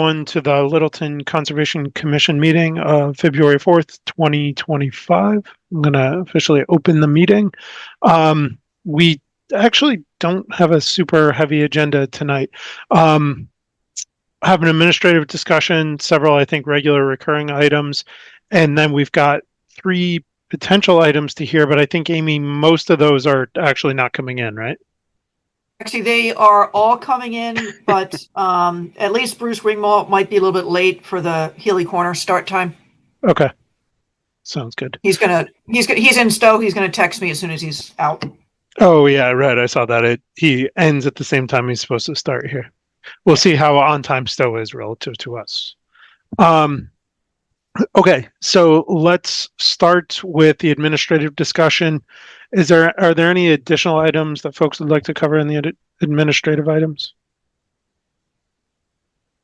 everyone to the Littleton Conservation Commission meeting of February 4th, 2025. I'm going to officially open the meeting. We actually don't have a super heavy agenda tonight. Have an administrative discussion, several, I think, regular recurring items, and then we've got 3 potential items to hear, but I think, Amy, most of those are actually not coming in, right? Actually, they are all coming in, but at least Bruce Ringwald might be a little bit late for the Healy Corner start time. Okay. Sounds good. He's in Stowe. He's gonna text me as soon as he's out. Oh yeah, right. I saw that. He ends at the same time he's supposed to start here. We'll see how on time Stowe is relative to us. Okay, so let's start with the administrative discussion. Are there any additional items that folks would like to cover in the administrative items?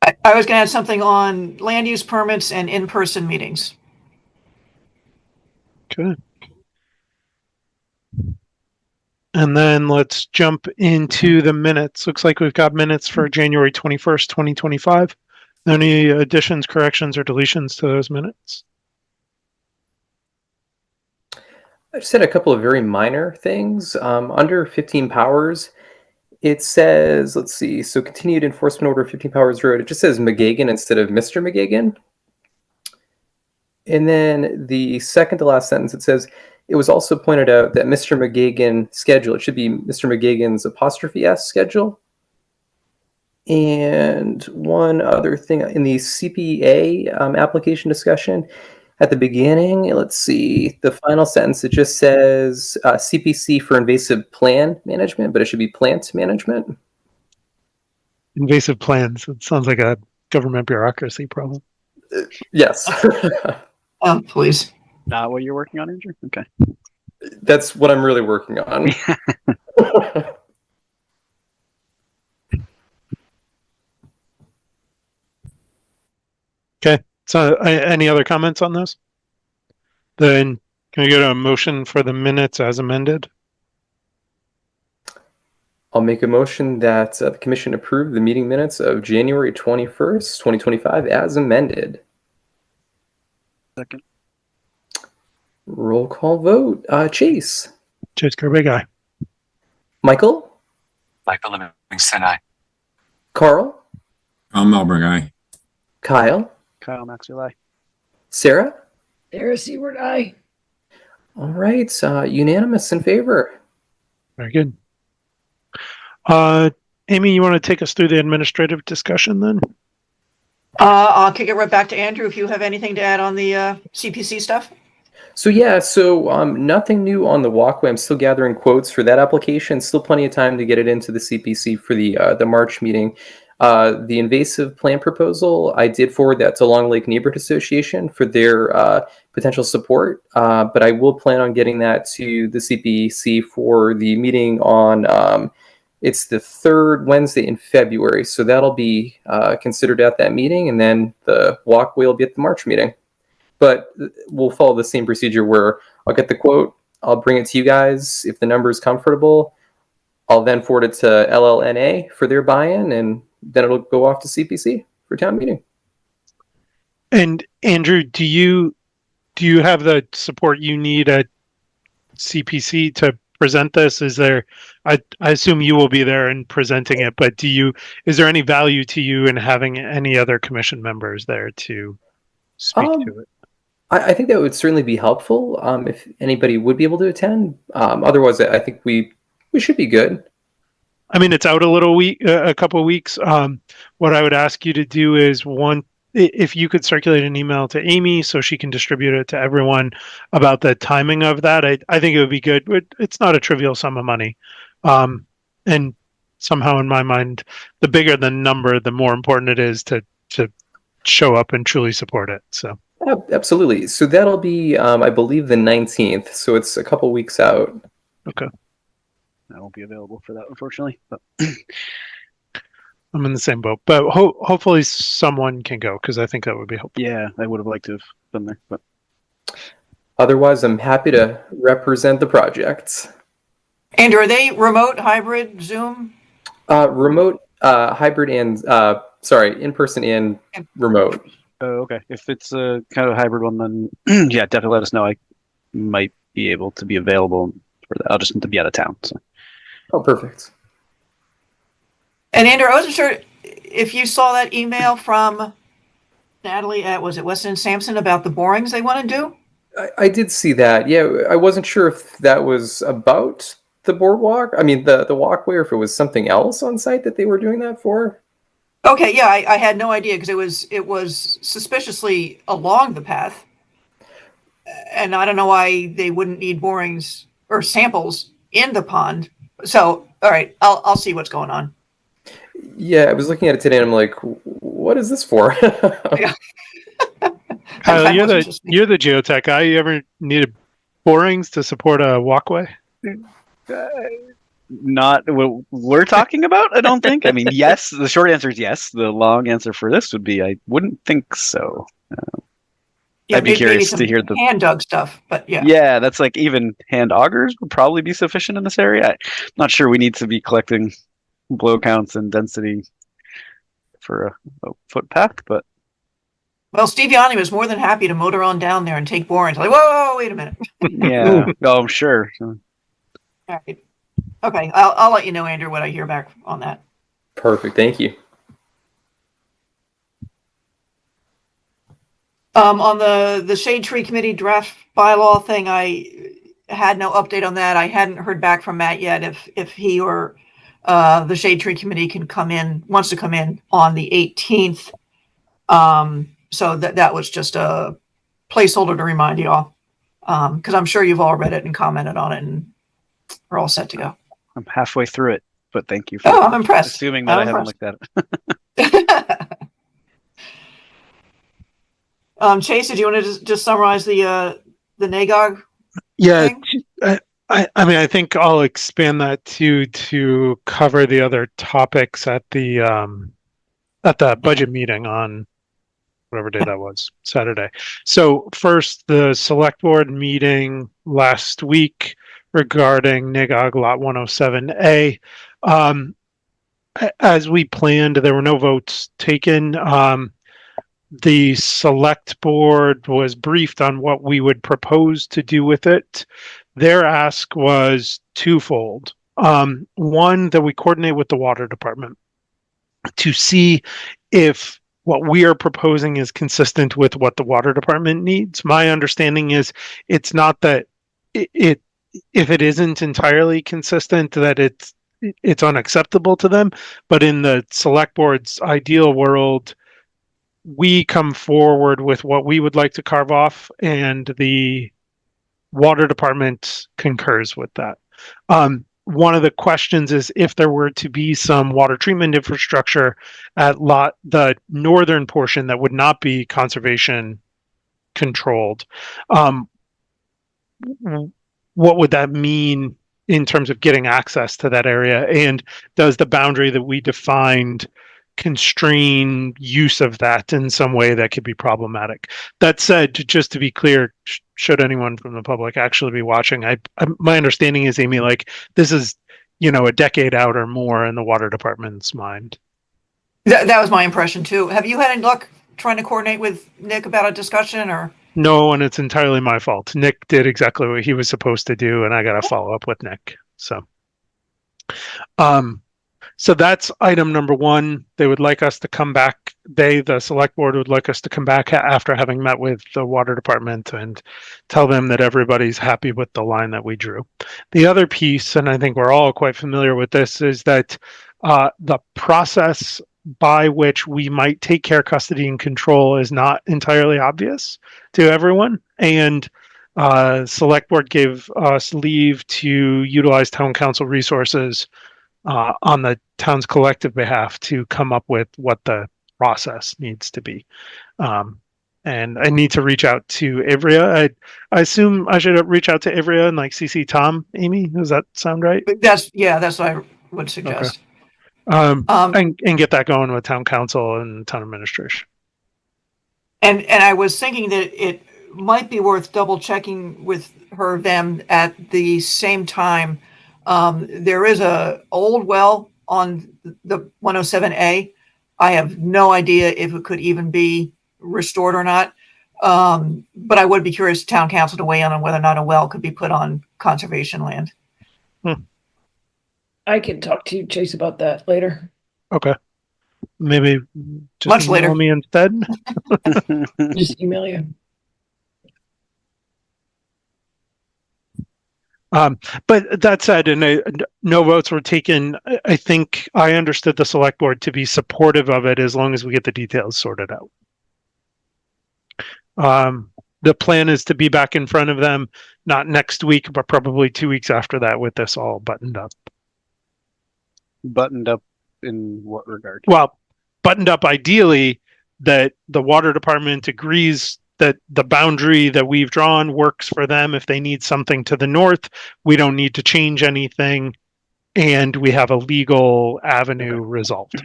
I was going to add something on land use permits and in-person meetings. Okay. And then let's jump into the minutes. Looks like we've got minutes for January 21st, 2025. Any additions, corrections, or deletions to those minutes? I just had a couple of very minor things. Under 15 Powers, it says, let's see, so continued enforcement order 15 Powers Road, it just says McGagan instead of Mr. McGagan. And then the second to last sentence, it says, it was also pointed out that Mr. McGagan schedule, it should be Mr. McGagan's 'S schedule. And one other thing in the CPA application discussion, at the beginning, let's see, the final sentence, it just says CPC for invasive plant management, but it should be plant management. Invasive plants. It sounds like a government bureaucracy problem. Yes. Please. Not what you're working on, Andrew? Okay. That's what I'm really working on. Okay. So any other comments on this? Then can we get a motion for the minutes as amended? I'll make a motion that the commission approve the meeting minutes of January 21st, 2025 as amended. Second. Roll call vote. Chase. Chase Kirby, aye. Michael. Michael Livingston, aye. Carl. Tom Melberg, aye. Kyle. Kyle Maxwell, aye. Sarah. Sarah Seward, aye. All right. Unanimous in favor. Very good. Amy, you want to take us through the administrative discussion then? I'll kick it right back to Andrew if you have anything to add on the CPC stuff. So nothing new on the walkway. I'm still gathering quotes for that application. Still plenty of time to get it into the CPC for the March meeting. The invasive plant proposal, I did forward that to Long Lake Neighborhood Association for their potential support, but I will plan on getting that to the CPC for the meeting on, it's the 3rd Wednesday in February, so that'll be considered at that meeting, and then the walkway will be at the March meeting. But we'll follow the same procedure where I'll get the quote, I'll bring it to you guys. If the number is comfortable, I'll then forward it to LLNA for their buy-in, and then it'll go off to CPC for town meeting. And Andrew, do you have the support you need at CPC to present this? Is there, I assume you will be there and presenting it, but is there any value to you in having any other commission members there to speak to it? I think that would certainly be helpful if anybody would be able to attend. Otherwise, I think we should be good. I mean, it's out a couple of weeks. What I would ask you to do is if you could circulate an email to Amy so she can distribute it to everyone about the timing of that. I think it would be good. But it's not a trivial sum of money. And somehow in my mind, the bigger the number, the more important it is to show up and truly support it. So. Absolutely. So that'll be, I believe, the 19th. So it's a couple weeks out. Okay. I won't be available for that, unfortunately. But I'm in the same boat. But hopefully someone can go, because I think that would be helpful. yeah, I would have liked to have been there. But Otherwise, I'm happy to represent the project. Andrew, are they remote, hybrid, Zoom? Remote, hybrid, and Sorry, in person and remote. Oh, okay. If it's a kind of a hybrid one, then yeah, definitely let us know. I might be able to be available for that. I'll just need to be out of town. So. Oh, perfect. And Andrew, I wasn't sure if you saw that email from Natalie at, was it Weston and Sampson, about the borings they want to do? I did see that. Yeah, I wasn't sure if that was about the boardwalk. I mean, the walkway, or if it was something else on site that they were doing that for. Okay, yeah, I had no idea because it was suspiciously along the path, and I don't know why they wouldn't need borings or samples in the pond. So, all right, I'll see what's going on. Yeah, I was looking at it today and I'm like, what is this for? Yeah. Kyle, That you're wasn't just me. the geotech guy. You ever needed borings to support a walkway? Not what we're talking about, I don't think. I mean, yes, the short answer is yes. The long answer for this would be I wouldn't think so. Yeah, I'd be maybe curious some to hear the hand dug stuff, but yeah. Yeah, that's like even hand augers would probably be sufficient in this area. I'm not sure we need to be collecting blow counts and density for a footpath, but Well, Steve Yanni was more than happy to motor on down there and take borings. Like, whoa, wait a minute. yeah. Oh, I'm sure. All right. Okay, I'll let you know, Andrew, what I hear back on that. Perfect. Thank you. On the Shade Tree Committee draft bylaw thing, I had no update on that. I hadn't heard back from Matt yet if he or the Shade Tree Committee wants to come in on the 18th. So that was just a placeholder to remind you all, because I'm sure you've all read it and commented on it, and we're all set to go. I'm halfway through it, but thank you for Oh, I'm impressed. assuming that I'm I haven't impressed. looked at it. Chase, did you want to just summarize the NAGOG Yeah, thing? I mean, I think I'll expand that to cover the other topics at the budget meeting on whatever day that was, Saturday. So first, the select board meeting last week regarding NAGOG Lot 107A. As we planned, there were no votes taken. The select board was briefed on what we would propose to do with it. Their ask was twofold. One, that we coordinate with the water department to see if what we are proposing is consistent with what the water department needs. My understanding is it's not that if it isn't entirely consistent, that it's unacceptable to them, but in the select board's ideal world, we come forward with what we would like to carve off, and the water department concurs with that. One of the questions is if there were to be some water treatment infrastructure at the northern portion that would not be conservation controlled, what would that mean in terms of getting access to that area? And does the boundary that we defined constrain use of that in some way that could be problematic? That said, just to be clear, should anyone from the public actually be watching, my understanding is, Amy, like this is, a decade out or more in the water department's mind. That was my impression too. Have you had any luck trying to coordinate with Nick about a discussion, or? No, and it's entirely my fault. Nick did exactly what he was supposed to do, and I got to follow up with Nick. So that's item number one. They would like us to come back. The select board would like us to come back after having met with the water department and tell them that everybody's happy with the line that we drew. The other piece, and I think we're all quite familiar with this, is that the process by which we might take care, custody, and control is not entirely obvious to everyone. And select board gave us leave to utilize town council resources on the town's collective behalf to come up with what the process needs to be. And I need to reach out to Ivrea. I assume I should reach out to Ivrea and CC Tom, Amy. Does that sound right? That's what I would suggest. And get that going with town council and town administration. And I was thinking that it might be worth double checking with them at the same time. There is a old well on the 107A I have no idea if it could even be restored or not. But I would be curious, town council, to weigh in on whether or not a well could be put on conservation land. I can talk to you, Chase, about that later. Okay. Maybe just Much email later. me instead. Just email you. But that said, and no votes were taken. I think I understood the select board to be supportive of it as long as we get the details sorted out. The plan is to be back in front of them, not next week, but probably 2 weeks after that with this all buttoned up. Buttoned up in what regard? Well, buttoned up ideally that the water department agrees that the boundary that we've drawn works for them. If they need something to the north, we don't need to change anything, and we have a legal avenue resolved.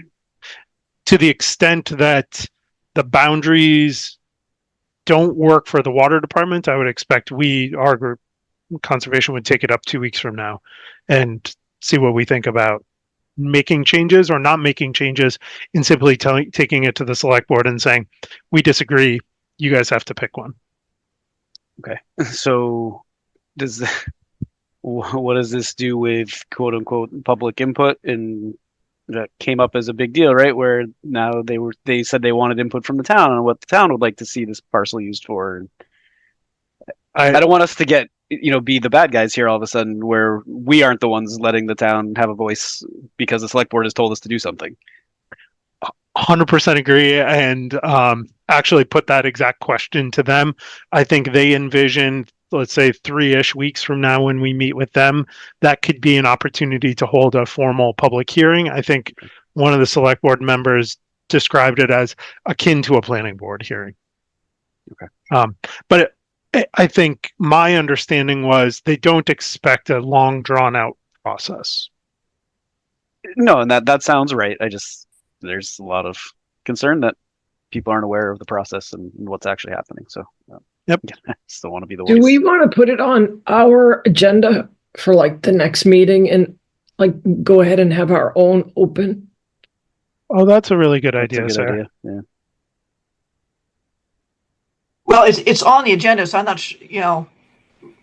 To the extent that the boundaries don't work for the water department, I would expect our group, conservation, would take it up 2 weeks from now and see what we think about making changes or not making changes, and simply taking it to the select board and saying, we disagree, you guys have to pick one. Okay. So what does this do with quote unquote public input? And that came up as a big deal, right? Where now they said they wanted input from the town on what the town would like to see this parcel used for. I don't want us to get, be the bad guys here all of a sudden, where we aren't the ones letting the town have a voice because the select board has told us to do something. 100% agree, and actually put that exact question to them. I think they envision, let's say 3-ish weeks from now when we meet with them, that could be an opportunity to hold a formal public hearing. I think one of the select board members described it as akin to a planning board hearing. Okay. But I think my understanding was they don't expect a long drawn out process. No, and that sounds right. There's a lot of concern that people aren't aware of the process and what's actually happening. So, Yep. I still want to be the Do voice. we want to put it on our agenda for like the next meeting and like go ahead and have our own open? Oh, that's a really good That's idea, a good Sarah. idea. Yeah. Well, it's on the agenda, so I'm not, Yeah,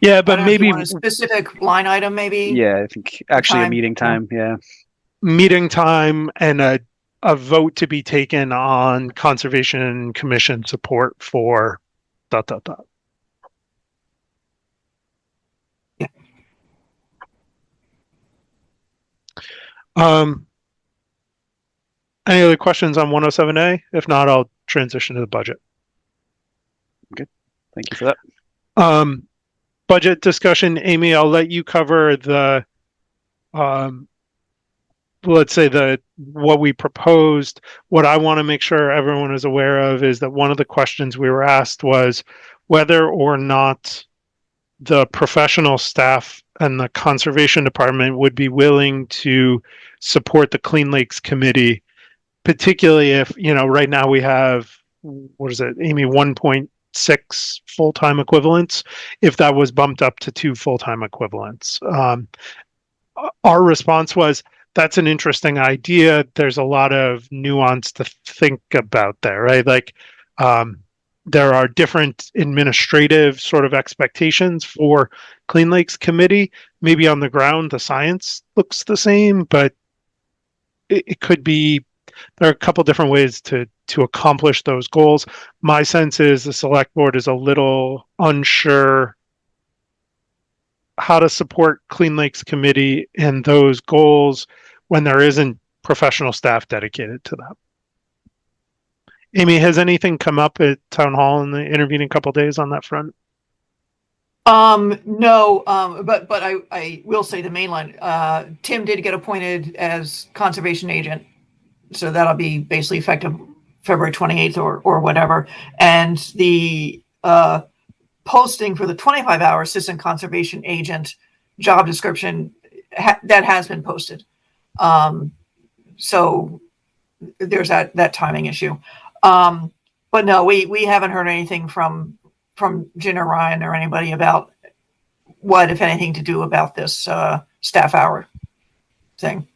I but don't know if you maybe want a specific line item, maybe. Yeah, I think actually a Time, meeting yeah. time. Yeah. meeting time and a vote to be taken on conservation commission support for ... Yeah. Any other questions on 107A? If not, I'll transition to the budget. Thank you for that. Budget discussion, Amy, I'll let you cover the let's say what we proposed. What I want to make sure everyone is aware of is that one of the questions we were asked was whether or not the professional staff and the conservation department would be willing to support the Clean Lakes Committee, particularly if, right now we have, what is it, Amy, 1.6 full-time equivalents, if that was bumped up to 2 full-time equivalents. Our response was, that's an interesting idea. There's a lot of nuance to think about there, right? Like, there are different administrative sort of expectations for Clean Lakes Committee. Maybe on the ground, the science looks the same, but it could be, there are a couple different ways to accomplish those goals. My sense is the select board is a little unsure how to support Clean Lakes Committee and those goals when there isn't professional staff dedicated to that. Amy, has anything come up at town hall in the intervening couple days on that front? No, but I will say the main line, Tim did get appointed as conservation agent. So that'll be basically effective February 28th or whatever. And the, posting for the 25-hour assistant conservation agent job description that has been posted. So there's that timing issue. But no, we haven't heard anything from Jen or Ryan or anybody about what, if anything, to do about this staff hour thing.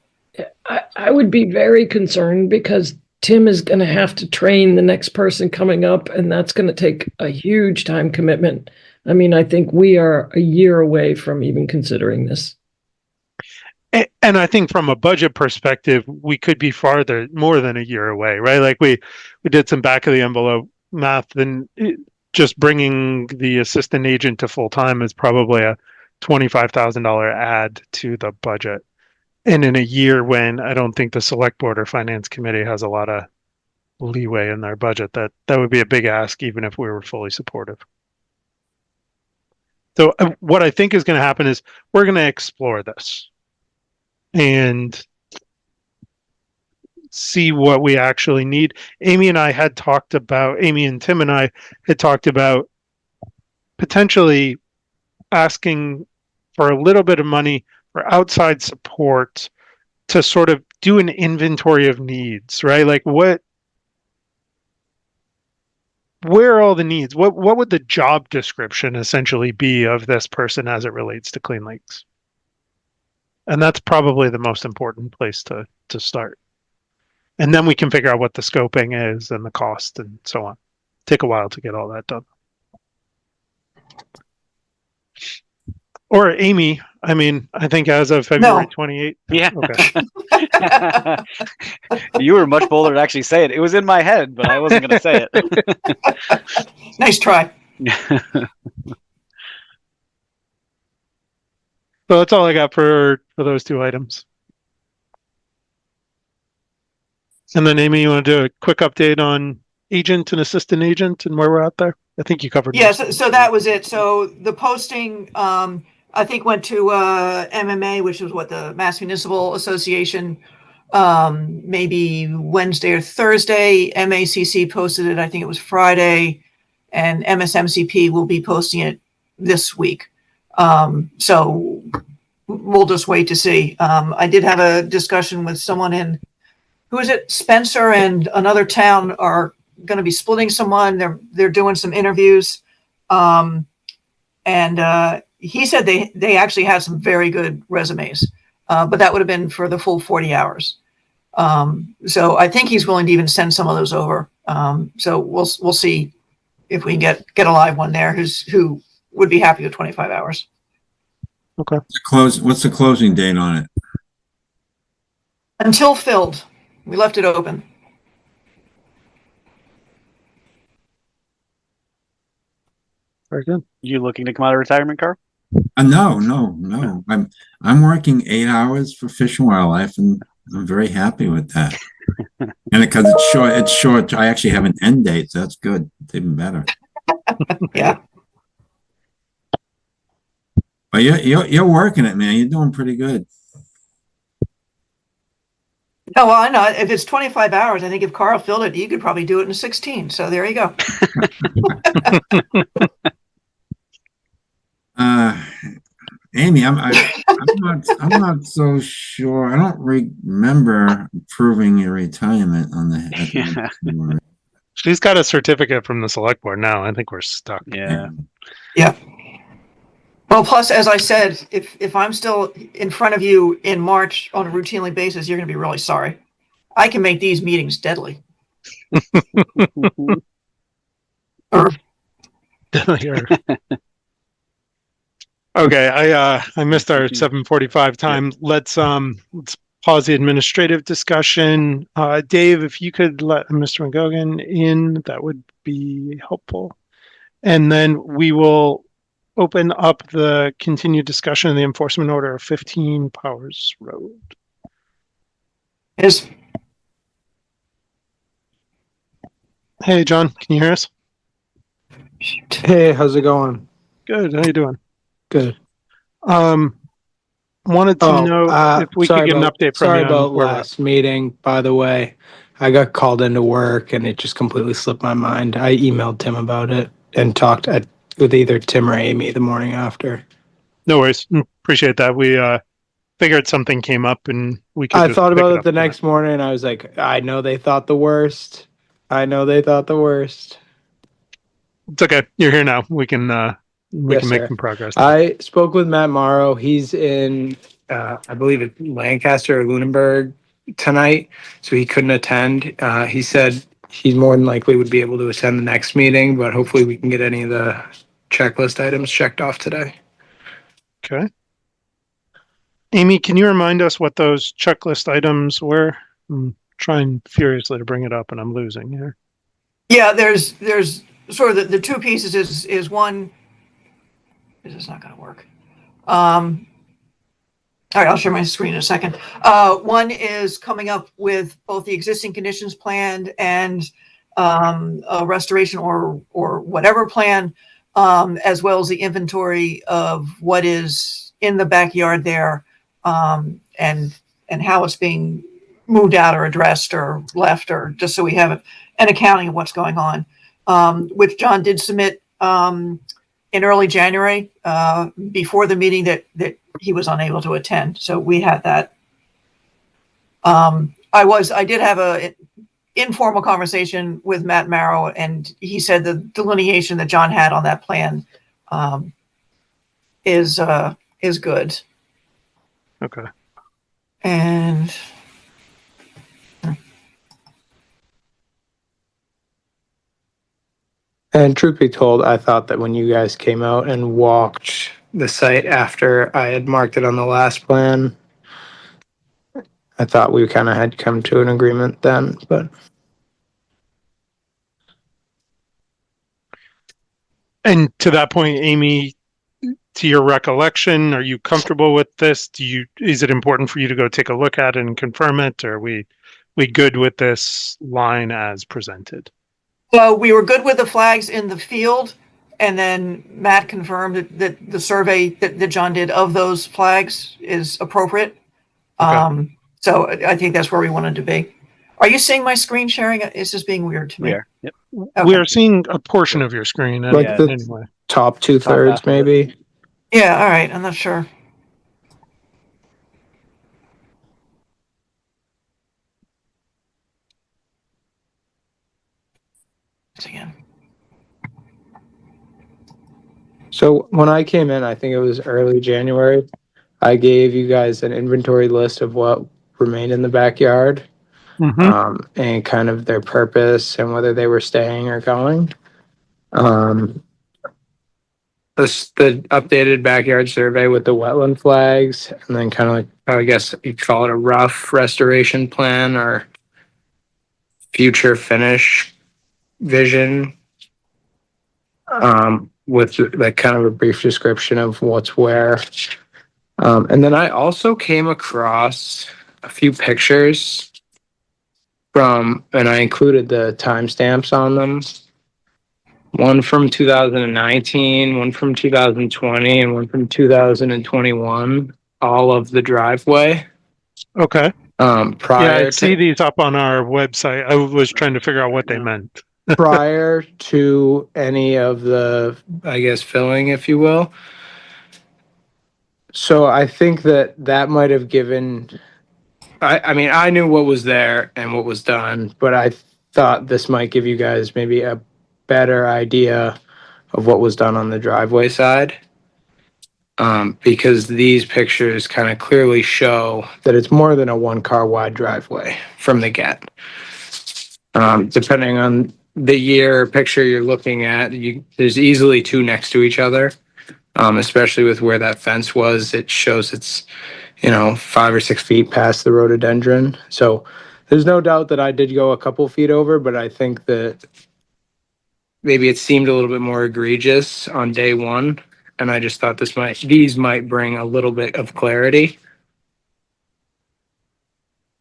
I would be very concerned because Tim is going to have to train the next person coming up, and that's going to take a huge time commitment. I mean, I think we are a year away from even considering this. And I think from a budget perspective, we could be more than a year away, right? Like we did some back of the envelope math, and just bringing the assistant agent to full time is probably a $25,000 add to the budget. And in a year when I don't think the select board or finance committee has a lot of leeway in their budget, that would be a big ask, even if we were fully supportive. So what I think is going to happen is we're going to explore this and see what we actually need. Amy and Tim and I had talked about potentially asking for a little bit of money for outside support to sort of do an inventory of needs, right? Like where are all the needs? What would the job description essentially be of this person as it relates to Clean Lakes? And that's probably the most important place to start. And then we can figure out what the scoping is and the cost and so on. Take a while to get all that done. Or Amy, I mean, I think as of February 28th. Yeah. Okay. You were much bolder to actually say it. It was in my head, but I wasn't going to say it. Nice try. So that's all I got for those two items. And then Amy, you want to do a quick update on agent and assistant agent and where we're at there? I think you covered. Yes, so that was it. So the posting, I think went to MMA, which is what the Mass Municipal Association, maybe Wednesday or Thursday. MACC posted it, I think it was Friday, and MSMCP will be posting it this week. So we'll just wait to see. I did have a discussion with someone in, who is it? Spencer and another town are going to be splitting someone. They're doing some interviews. And he said they actually had some very good resumes, but that would have been for the full 40 hours. So I think he's willing to even send some of those over. So we'll see if we can get a live one there who would be happy with 25 hours. Okay. What's the closing date on it? Until filled. We left it open. Very good. You looking to come out of retirement, Carl? No. I'm working 8 hours for Fish and Wildlife, and I'm very happy with that. And because it's short. I actually have an end date, so that's good. It's even better. Yeah. But you're working it, man. You're doing pretty good. Oh, well, I know. If it's 25 hours, I think if Carl filled it, you could probably do it in 16. So there you go. Amy, I'm not so sure. I don't remember approving your retirement on the. She's got a certificate from the select board now. I think we're stuck. Yeah. Yeah. Well, plus, as I said, if I'm still in front of you in March on a routinely basis, you're going to be really sorry. I can make these meetings deadly. Okay, I missed our 7:45 time. Let's pause the administrative discussion. Dave, if you could let Mr. McGogan in, that would be helpful. And then we will open up the continued discussion of the enforcement order of 15 Powers Road. Yes. Hey, John, can you hear us? Hey, how's it going? Good. How you doing? Good. Wanted to know if we could get an update from you. Sorry on about where we're at. last meeting, by the way. I got called into work and it just completely slipped my mind. I emailed Tim about it and talked with either Tim or Amy the morning after. No worries. Appreciate that. We figured something came up and we could. I thought about it up the there. next morning and I was like, I know they thought the worst. It's okay. You're here now. We can make sir. some progress. I spoke with Matt Morrow. He's in, I believe it's Lancaster or Lunenburg, tonight, so he couldn't attend. He said he more than likely would be able to attend the next meeting, but hopefully we can get any of the checklist items checked off today. Okay. Amy, can you remind us what those checklist items were? I'm trying furiously to bring it up and I'm losing here. Yeah, there's sort of the two pieces is one. This is not going to work. All right, I'll share my screen in a second. One is coming up with both the existing conditions plan and a restoration or whatever plan, as well as the inventory of what is in the backyard there, and how it's being moved out or addressed or left, or just so we have an accounting of what's going on, which John did submit in early January, before the meeting that he was unable to attend. So we had that. I did have a informal conversation with Matt Marrow, and he said the delineation that John had on that plan is good. Okay. And And truth be told, I thought that when you guys came out and walked the site after I had marked it on the last plan, I thought we kind of had come to an agreement then, but And to that point, Amy, to your recollection, are you comfortable with this? Is it important for you to go take a look at it and confirm it? Or are we good with this line as presented? well, we were good with the flags in the field, and then Matt confirmed that the survey that John did of those flags is appropriate. Okay. So I think that's where we wanted to be. Are you seeing my screen sharing? It's just being weird to me. We are. Yep. Okay. We are seeing a portion of your screen. Like Yeah. the Anyway. top 2/3 half of it. maybe. Yeah, all right. I'm not sure. Again. So when I came in, I think it was early January, I gave you guys an inventory list of what remained in the backyard, and kind of their purpose and whether they were staying or going. The updated backyard survey with the wetland flags, and then kind of like, I guess you'd call it a rough restoration plan or future finish vision, with like kind of a brief description of what's where. And then I also came across a few pictures and I included the timestamps on them. One from 2019, one from 2020, and one from 2021, all of the driveway. Okay. Prior Yeah, I to, see these up on our website. I was trying to figure out what they meant. prior to any of the, I guess, filling, if you will. So I think that might have given, I mean, I knew what was there and what was done, but I thought this might give you guys maybe a better idea of what was done on the driveway side. Because these pictures kind of clearly show that it's more than a 1-car wide driveway from the get. Depending on the year picture you're looking at, there's easily 2 next to each other. Especially with where that fence was, it shows it's, 5 or 6 feet past the rhododendron. So there's no doubt that I did go a couple feet over, but I think that maybe it seemed a little bit more egregious on day one. And I just thought these might bring a little bit of clarity.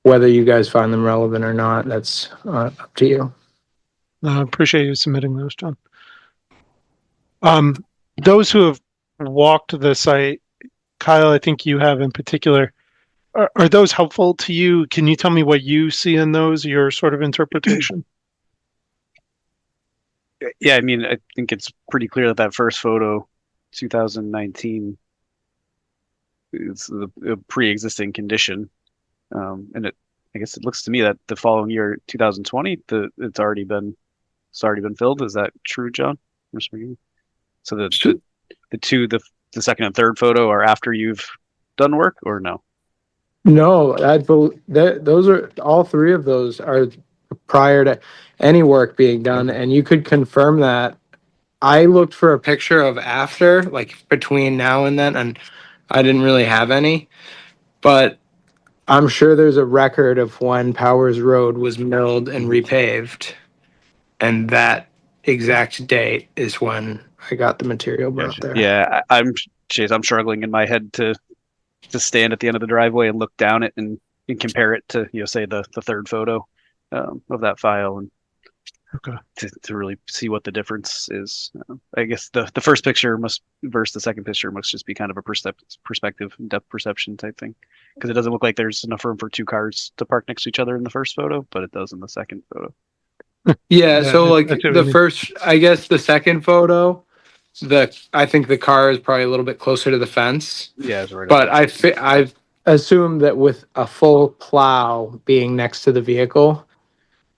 Whether you guys find them relevant or not, that's up to you. I appreciate you submitting those, John. Those who have walked the site, Kyle, I think you have in particular, are those helpful to you? Can you tell me what you see in those, your sort of interpretation? Yeah, I mean, I think it's pretty clear that first photo, 2019, is a pre-existing condition, and I guess it looks to me that the following year, 2020, it's already been filled. Is that true, John? So the second and third photo are after you've done work, or no? No, those are all three of those are prior to any work being done, and you could confirm that. I looked for a picture of after, like between now and then, and I didn't really have any, but I'm sure there's a record of when Powers Road was milled and repaved, and that exact date is when I got the material brought there. Yeah, I'm Chase. I'm struggling in my head to stand at the end of the driveway and look down it and compare it to say the third photo of that file and Okay. to really see what the difference is. I guess the first picture must versus the second picture must just be kind of a perspective depth perception type thing, because it doesn't look like there's enough room for two cars to park next to each other in the first photo, but it does in the second photo. Yeah, Yeah, so like I see what the you mean. first, I guess the second photo, I think the car is probably a little bit closer to the fence, Yeah, it's right. but I assume that with a full plow being next to the vehicle,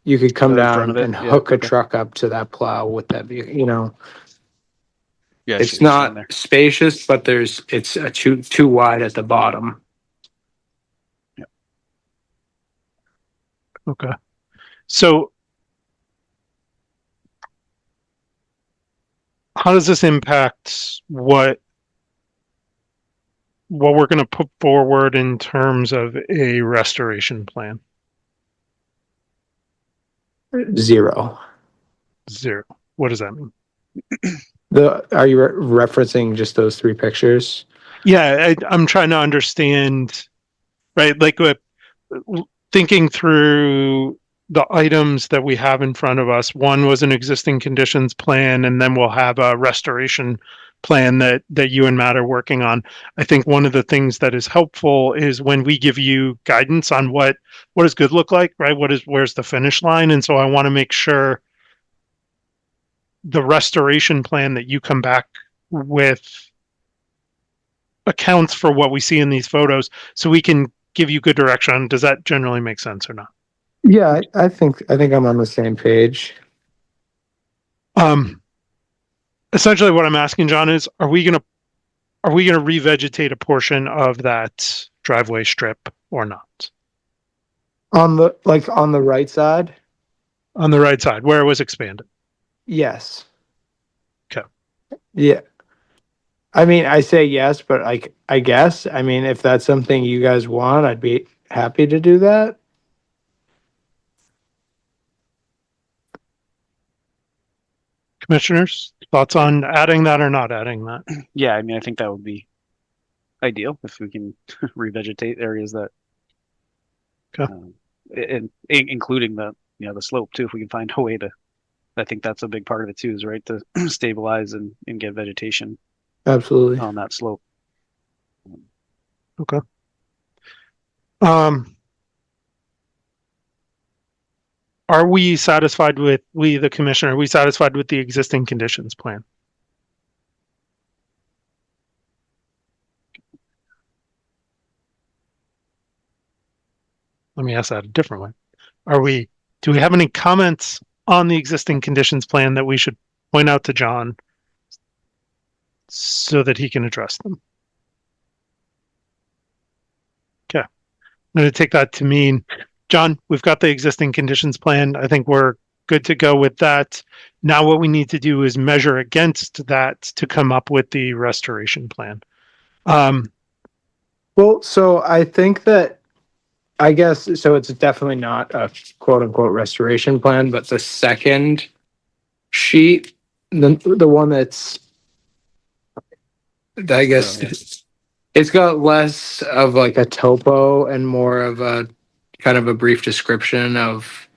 you could come In front down of it, and yeah, hook a okay. truck up to that plow with that vehicle. Yeah, I see It's what you're saying not there. spacious, but it's a too wide at the bottom. Okay. So how does this impact what we're going to put forward in terms of a restoration plan? 0. Zero. What does that mean? Are you referencing just those 3 pictures? Yeah, I'm trying to understand, right? Like thinking through the items that we have in front of us. One was an existing conditions plan, and then we'll have a restoration plan that you and Matt are working on. I think one of the things that is helpful is when we give you guidance on what does good look like, right? Where's the finish line? And so I want to make sure the restoration plan that you come back with accounts for what we see in these photos, so we can give you good direction. Does that generally make sense or not? Yeah, I think I'm on the same page. Essentially what I'm asking, John, is are we gonna revegetate a portion of that driveway strip or not? On the right side? On the right side, where it was expanded. Yes. Okay. Yeah. I mean, I say yes, but I guess, I mean, if that's something you guys want, I'd be happy to do that. Commissioners, thoughts on adding that or not adding that? Yeah, I mean, I think that would be ideal if we can revegetate areas that, Okay. including the slope too. If we can find a way to, I think that's a big part of it too, is right to stabilize and get vegetation Absolutely. on that slope. Okay. Are we satisfied with, the commissioner, are we satisfied with the existing conditions plan? Let me ask that a different way. Do we have any comments on the existing conditions plan that we should point out to John so that he can address them? Okay. I'm going to take that to mean, John, we've got the existing conditions plan. I think we're good to go with that. Now what we need to do is measure against that to come up with the restoration plan. Well, so I think that, I guess, so it's definitely not a quote unquote restoration plan, but the second sheet, the one that's, I guess, it's got less of like a topo and more of a kind of a brief description of.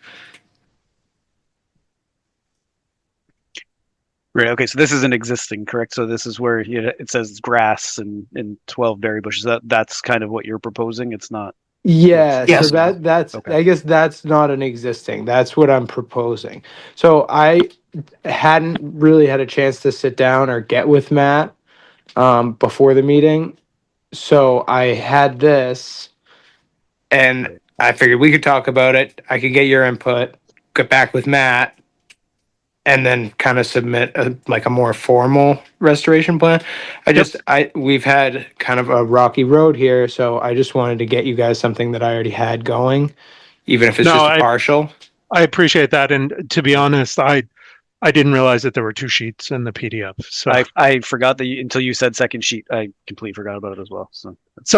Right. Okay. So this is an existing, correct? So this is where it says grass and 12 berry bushes. That's kind of what you're proposing. It's not. Yeah, Yes. so that's Okay. I guess that's not an existing. That's what I'm proposing. So I hadn't really had a chance to sit down or get with Matt before the meeting. So I had this and I figured we could talk about it. I could get your input, get back with Matt, and then kind of submit like a more formal restoration plan. We've had kind of a rocky road here, so I just wanted to get you guys something that I already had going, even if it's No, just a partial. I appreciate that. And to be honest, I didn't realize that there were 2 sheets in the PDF. So I forgot that until you said second sheet, I completely forgot about it as well. So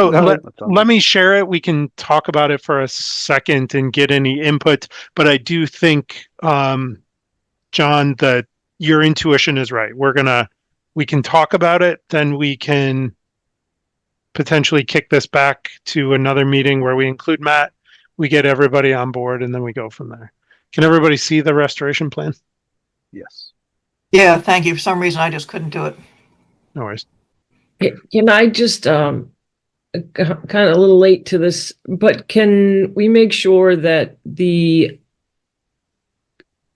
No, let me share it. We can talk about it for a second and get any input. But I do think, John, that your intuition is right. We can talk about it, then we can potentially kick this back to another meeting where we include Matt, we get everybody on board, and then we go from there. Can everybody see the restoration plan? yes. Yeah, thank you. For some reason, I just couldn't do it. No worries. Can I just, kind of a little late to this, but can we make sure that the,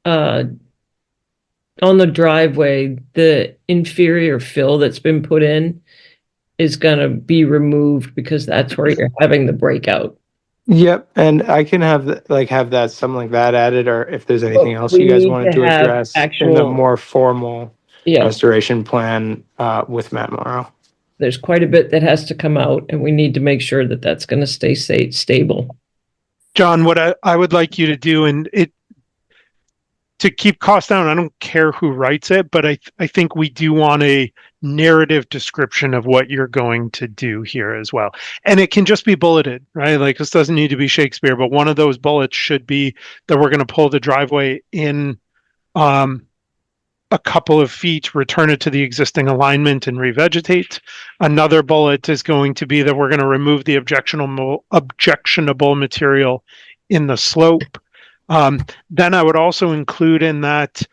on the driveway, the inferior fill that's been put in is gonna be removed because that's where you're having the breakout? Yep, and I can have that something like that added, or if there's anything else we you guys need wanted to to have address in the actual- more formal Yeah, restoration plan with Matt Morrow. there's quite a bit that has to come out, and we need to make sure that that's gonna stay stable. John, what I would like you to do, and to keep costs down, I don't care who writes it, but I think we do want a narrative description of what you're going to do here as well. And it can just be bulleted, right? Like, this doesn't need to be Shakespeare, but one of those bullets should be that we're going to pull the driveway in a couple of feet, return it to the existing alignment, and revegetate. Another bullet is going to be that we're going to remove the objectionable material in the slope. Then I would also include in that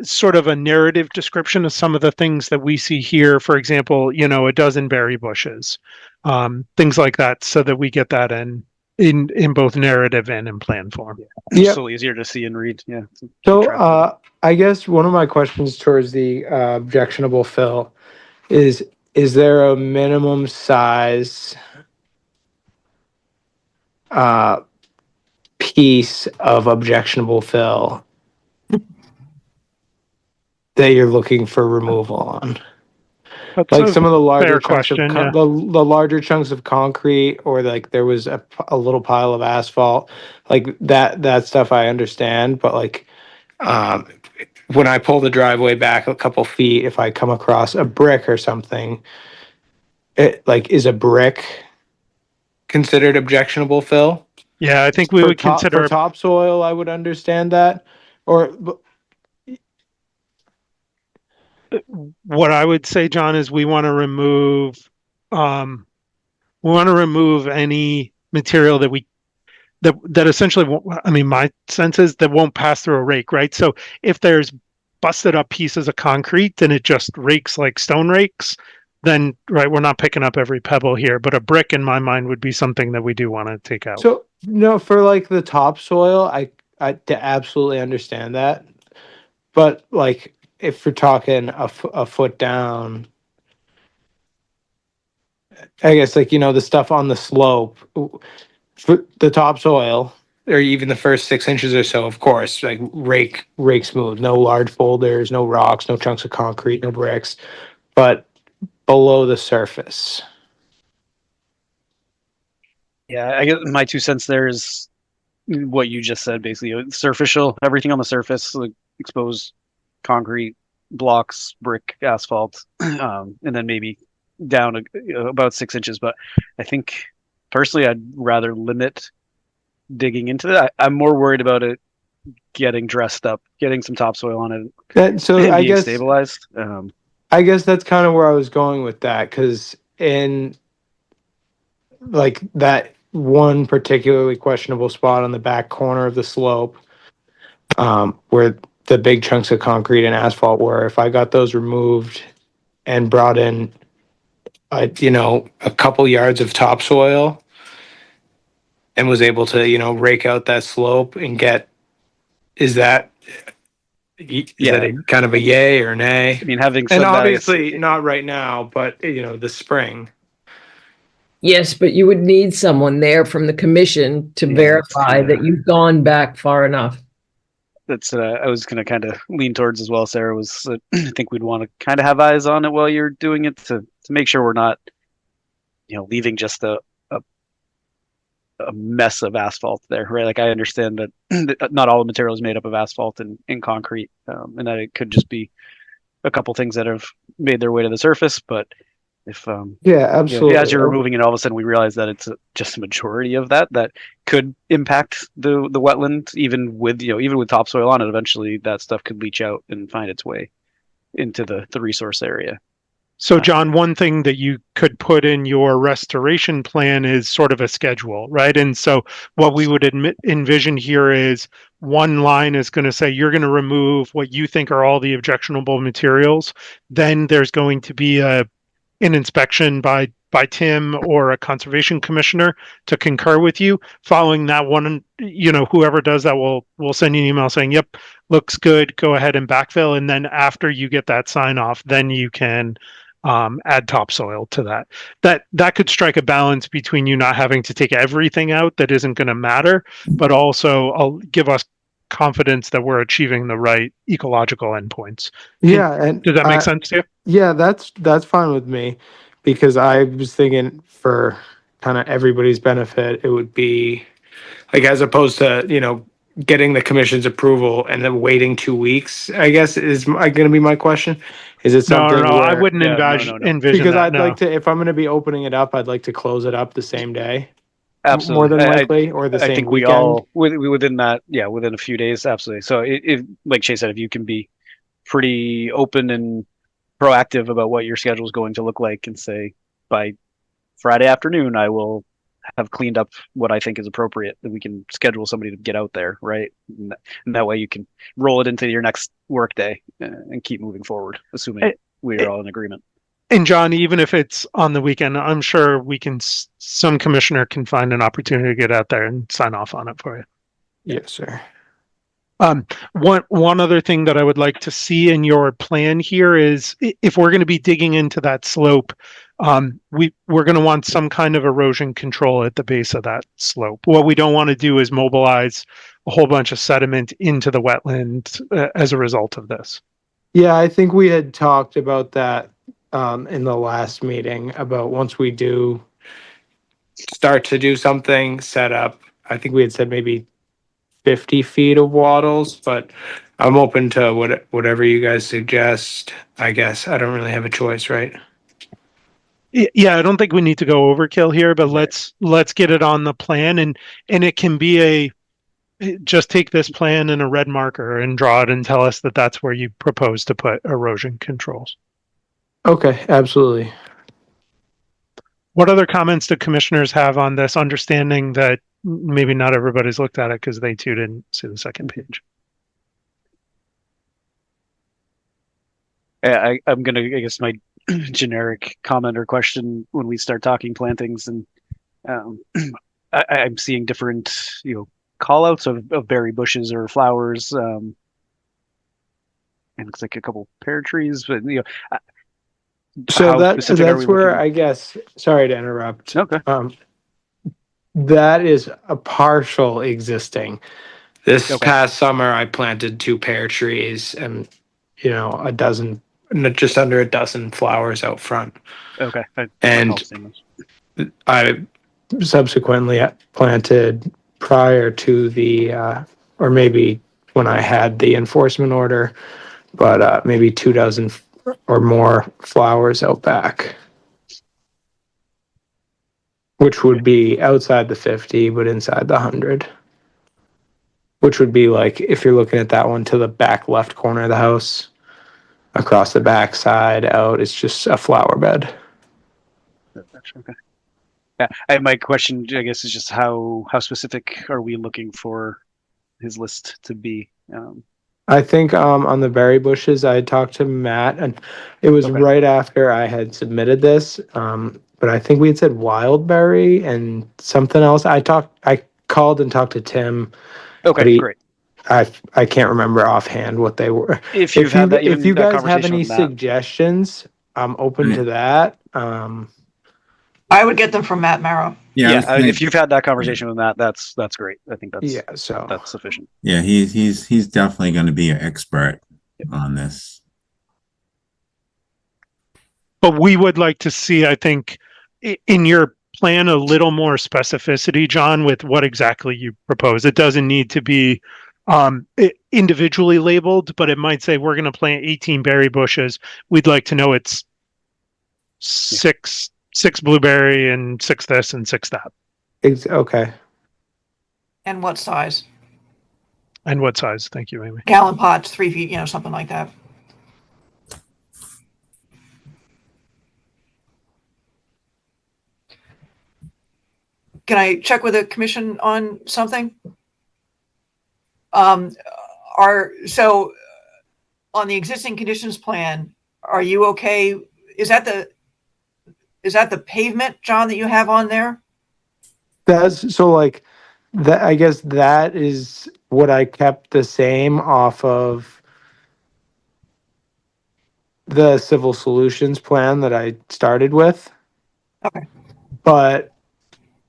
sort of a narrative description of some of the things that we see here. For example, a dozen berry bushes, things like that, so that we get that in both narrative and in plan form. Yep. It's so easier to see and read. Yeah. So I guess one of my questions towards the objectionable fill is there a minimum size piece of objectionable fill that you're looking for removal on? That's Like a some of the larger fair chunks question, of yeah. the larger chunks of concrete, or like there was a little pile of asphalt, like that stuff I understand, but like when I pull the driveway back a couple feet, if I come across a brick or something, is a brick considered objectionable fill? Yeah, I think we would consider for topsoil. I would understand that, what I would say, John, is we want to remove any material that essentially won't, I mean, my sense is that won't pass through a rake, right? So if there's busted up pieces of concrete and it just rakes like stone rakes, then right, we're not picking up every pebble here, but a brick in my mind would be something that we do want to take out. So no, for like the topsoil, I absolutely understand that, but like if you're talking a foot down, I guess like the stuff on the slope, for the topsoil, or even the first 6 inches or so, of course, like rake smooth, no large boulders, no rocks, no chunks of concrete, no bricks, but below the surface. Yeah, I guess my 2 cents there is what you just said, basically. Superficial, everything on the surface, like exposed concrete, blocks, brick, asphalt, and then maybe down about 6 inches. But I think personally, I'd rather limit digging into that. I'm more worried about it getting dressed up, getting some topsoil on it, and I being guess stabilized. I guess that's kind of where I was going with that, because in like that one particularly questionable spot on the back corner of the slope, where the big chunks of concrete and asphalt were, if I got those removed and brought in, a couple yards of topsoil and was able to, rake out that slope and is that a kind of a yay or nay? I mean, having said And that, obviously not right now, but this spring. Yes, but you would need someone there from the commission to Yeah, verify yeah. that you've gone back far enough. that's I was going to kind of lean towards as well, Sarah, was I think we'd want to kind of have eyes on it while you're doing it to make sure we're not, leaving just a mess of asphalt there, right? Like I understand that not all the material is made up of asphalt and concrete, and that it could just be a couple things that have made their way to the surface. But if Yeah, absolutely. as you're removing it, all of a sudden we realize that it's just a majority of that could impact the wetland, even with topsoil on it. Eventually, that stuff could leach out and find its way into the resource area. So, John, one thing that you could put in your restoration plan is sort of a schedule, right? And so what we would envision here is one line is going to say you're going to remove what you think are all the objectionable materials. Then there's going to be an inspection by Tim or a conservation commissioner to concur with you. Following that one, whoever does that will send you an email saying, yep, looks good, go ahead and backfill. And then after you get that sign off, then you can add topsoil to that could strike a balance between you not having to take everything out that isn't going to matter, but also give us confidence that we're achieving the right ecological endpoints. Yeah, and Does that make sense to you? Yeah, that's fine with me, because I was thinking for kind of everybody's benefit, it would be like, as opposed to getting the commission's approval and then waiting 2 weeks, I guess is going to be my question. Is it something No, I where- wouldn't Yeah, envision because that, I'd no. like to, if I'm going to be opening it up, I'd like to close it up the same day. Absolutely, More than I likely, or the same think weekend. we all within that, within a few days, absolutely. So if like Shay said, if you can be pretty open and proactive about what your schedule is going to look like, and say by Friday afternoon I will have cleaned up what I think is appropriate, that we can schedule somebody to get out there, right? And that way you can roll it into your next work day and keep moving forward, assuming we are all in agreement. And John, even if it's on the weekend, I'm sure some commissioner can find an opportunity to get out there and sign off on it for you. Yes, sir. One other thing that I would like to see in your plan here is, if we're going to be digging into that slope, we're going to want some kind of erosion control at the base of that slope. What we don't want to do is mobilize a whole bunch of sediment into the wetland as a result of this. Yeah, I think we had talked about that in the last meeting, about once we do start to do something, set up. I think we had said maybe 50 feet of wattles, but I'm open to whatever you guys suggest. I guess I don't really have a choice, right? Yeah, I don't think we need to go overkill here, but let's get it on the plan, and it can be just take this plan and a red marker and draw it and tell us that that's where you propose to put erosion controls. Okay, absolutely. What other comments do commissioners have on this, understanding that maybe not everybody's looked at it because they too didn't see the second page? I'm gonna, I guess, my generic comment or question when we start talking plantings, and I'm seeing different, call outs of berry bushes or flowers. And it looks like a couple pear trees, but So how that's specific are we where looking? I guess. Sorry to interrupt. Okay. That is a partial existing. This Okay. past summer, I planted 2 pear trees and a dozen, just under a dozen flowers out front. Okay. And I subsequently planted, prior to the, or maybe when I had the enforcement order, but maybe 2 dozen or more flowers out back, which would be outside the 50, but inside the 100. Which would be like, if you're looking at that one, to the back left corner of the house, across the back side out, it's just a flower bed. Okay. Yeah, my question, I guess, is just how specific are we looking for his list to be? I think on the berry bushes, I had talked to Matt, and it was Okay. right after I had submitted this. But I think we had said wild berry and something else. I called and talked to Tim. Okay, But great. I can't remember offhand what they were. If you If you guys have conversation any with Matt. suggestions, I'm open to that. I would get them from Matt Marrow. Yeah, I was I mean, if thinking- you've had that conversation with Matt, that's great. I think Yeah, so that's sufficient. yeah, he's definitely going to be an expert on this. But we would like to see, I think, in your plan, a little more specificity, John, with what exactly you propose. It doesn't need to be individually labeled, but it might say we're going to plant 18 berry bushes. We'd like to know it's six blueberry and 6 this and 6 that. okay. And what size? And what size? Thank you, Amy. Gallon pots, 3 feet, something like that. Can I check with the commission on something? On the existing conditions plan, are you okay? Is that the pavement, John, that you have on there? That's so like that. I guess that is what I kept the same off of the civil solutions plan that I started with. Okay. But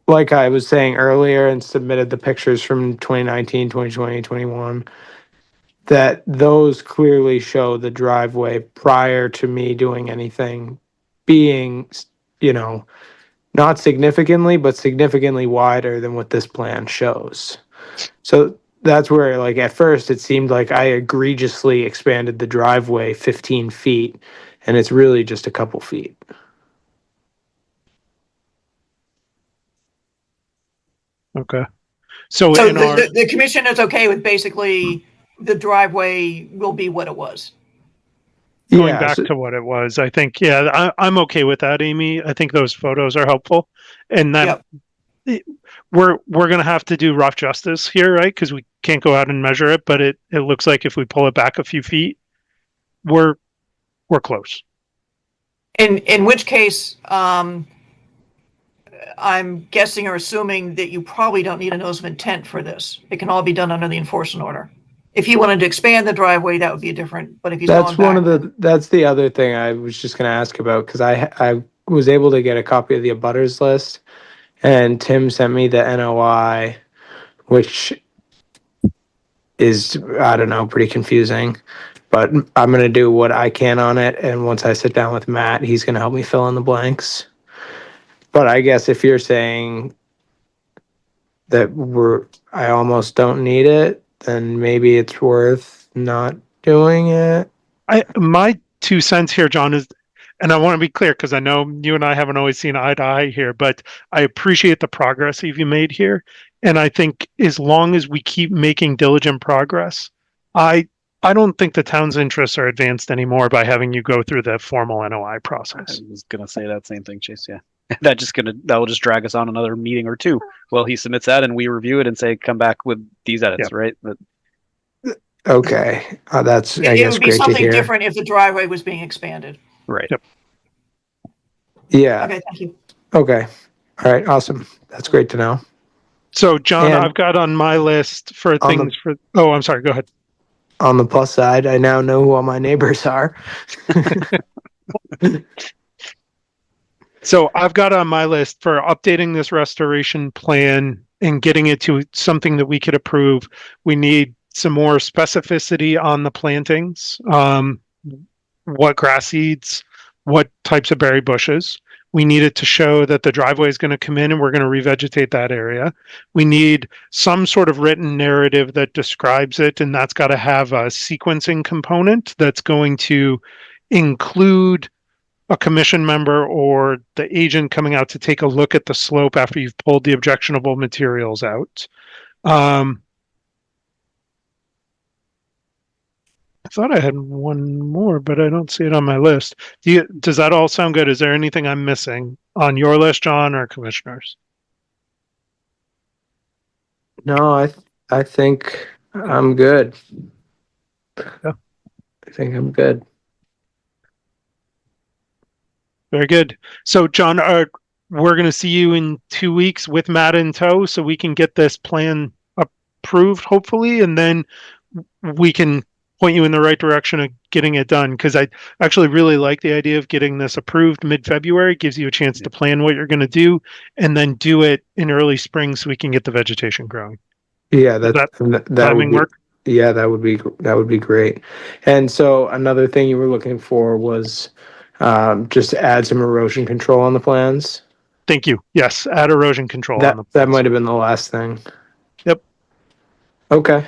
like I was saying earlier and submitted the pictures from 2019, 2020, 21, that those clearly show the driveway prior to me doing anything being, not significantly, but significantly wider than what this plan shows. So that's where, like, at first it seemed like I egregiously expanded the driveway 15 feet, and it's really just a couple feet. Okay. So So in our, the commission is okay with basically the driveway will be what it was. going Yeah, back so- to what it was, I think, yeah, I'm okay with that, Amy. I think those photos are helpful. And that we're going to have to do rough justice here, right? Because we can't go out and measure it, but it looks like if we pull it back a few feet, we're close. In which case, I'm guessing or assuming that you probably don't need a notice of intent for this. It can all be done under the enforcement order. If you wanted to expand the driveway, that would be different, but if he's that's going one back. of that's the other thing I was just going to ask about, because I was able to get a copy of the abutters list, and Tim sent me the NOI, which is, I don't know, pretty confusing, but I'm going to do what I can on it, and once I sit down with Matt, he's going to help me fill in the blanks. But I guess if you're saying that I almost don't need it, then maybe it's worth not doing it. My 2 cents here, John, is, and I want to be clear because I know you and I haven't always seen eye to eye here, but I appreciate the progress you've made here. And I think as long as we keep making diligent progress, I don't think the town's interests are advanced anymore by having you go through the formal NOI I process. was gonna say that same thing, Chase. Yeah, that will just drag us on another meeting or two. Well, he submits that and we review it and say come back with these edits, Yeah. right? But Okay, that's, I It guess, would be great to something hear. different if the driveway was being expanded. right. Yep. Yeah, Okay, thank you. okay. All right, awesome. That's great to know. So, John, And I've got on my list for on the- things for. Oh, I'm sorry. Go ahead. On the plus side, I now know who all my neighbors are. So I've got on my list for updating this restoration plan and getting it to something that we could approve. We need some more specificity on the plantings. What grass seeds, what types of berry bushes. We need it to show that the driveway is going to come in and we're going to revegetate that area. We need some sort of written narrative that describes it, and that's got to have a sequencing component that's going to include a commission member or the agent coming out to take a look at the slope after you've pulled the objectionable materials out. I thought I had one more, but I don't see it on my list. Does that all sound good? Is there anything I'm missing on your list, John, or commissioners? No, I think I'm good. Yeah. I think I'm good. Very good. So, John, we're going to see you in 2 weeks with Matt in tow so we can get this plan approved, hopefully, and then we can point you in the right direction of getting it done. Because I actually really like the idea of getting this approved mid-February. Gives you a chance to plan what you're going to do, and then do it in early spring so we can get the vegetation growing. Yeah, Does that would timing be, work? yeah, that would be great. And so another thing you were looking for was just to add some erosion control on the plans. Thank you. Yes, add erosion control on That the that might have been the last thing. Yep. Okay.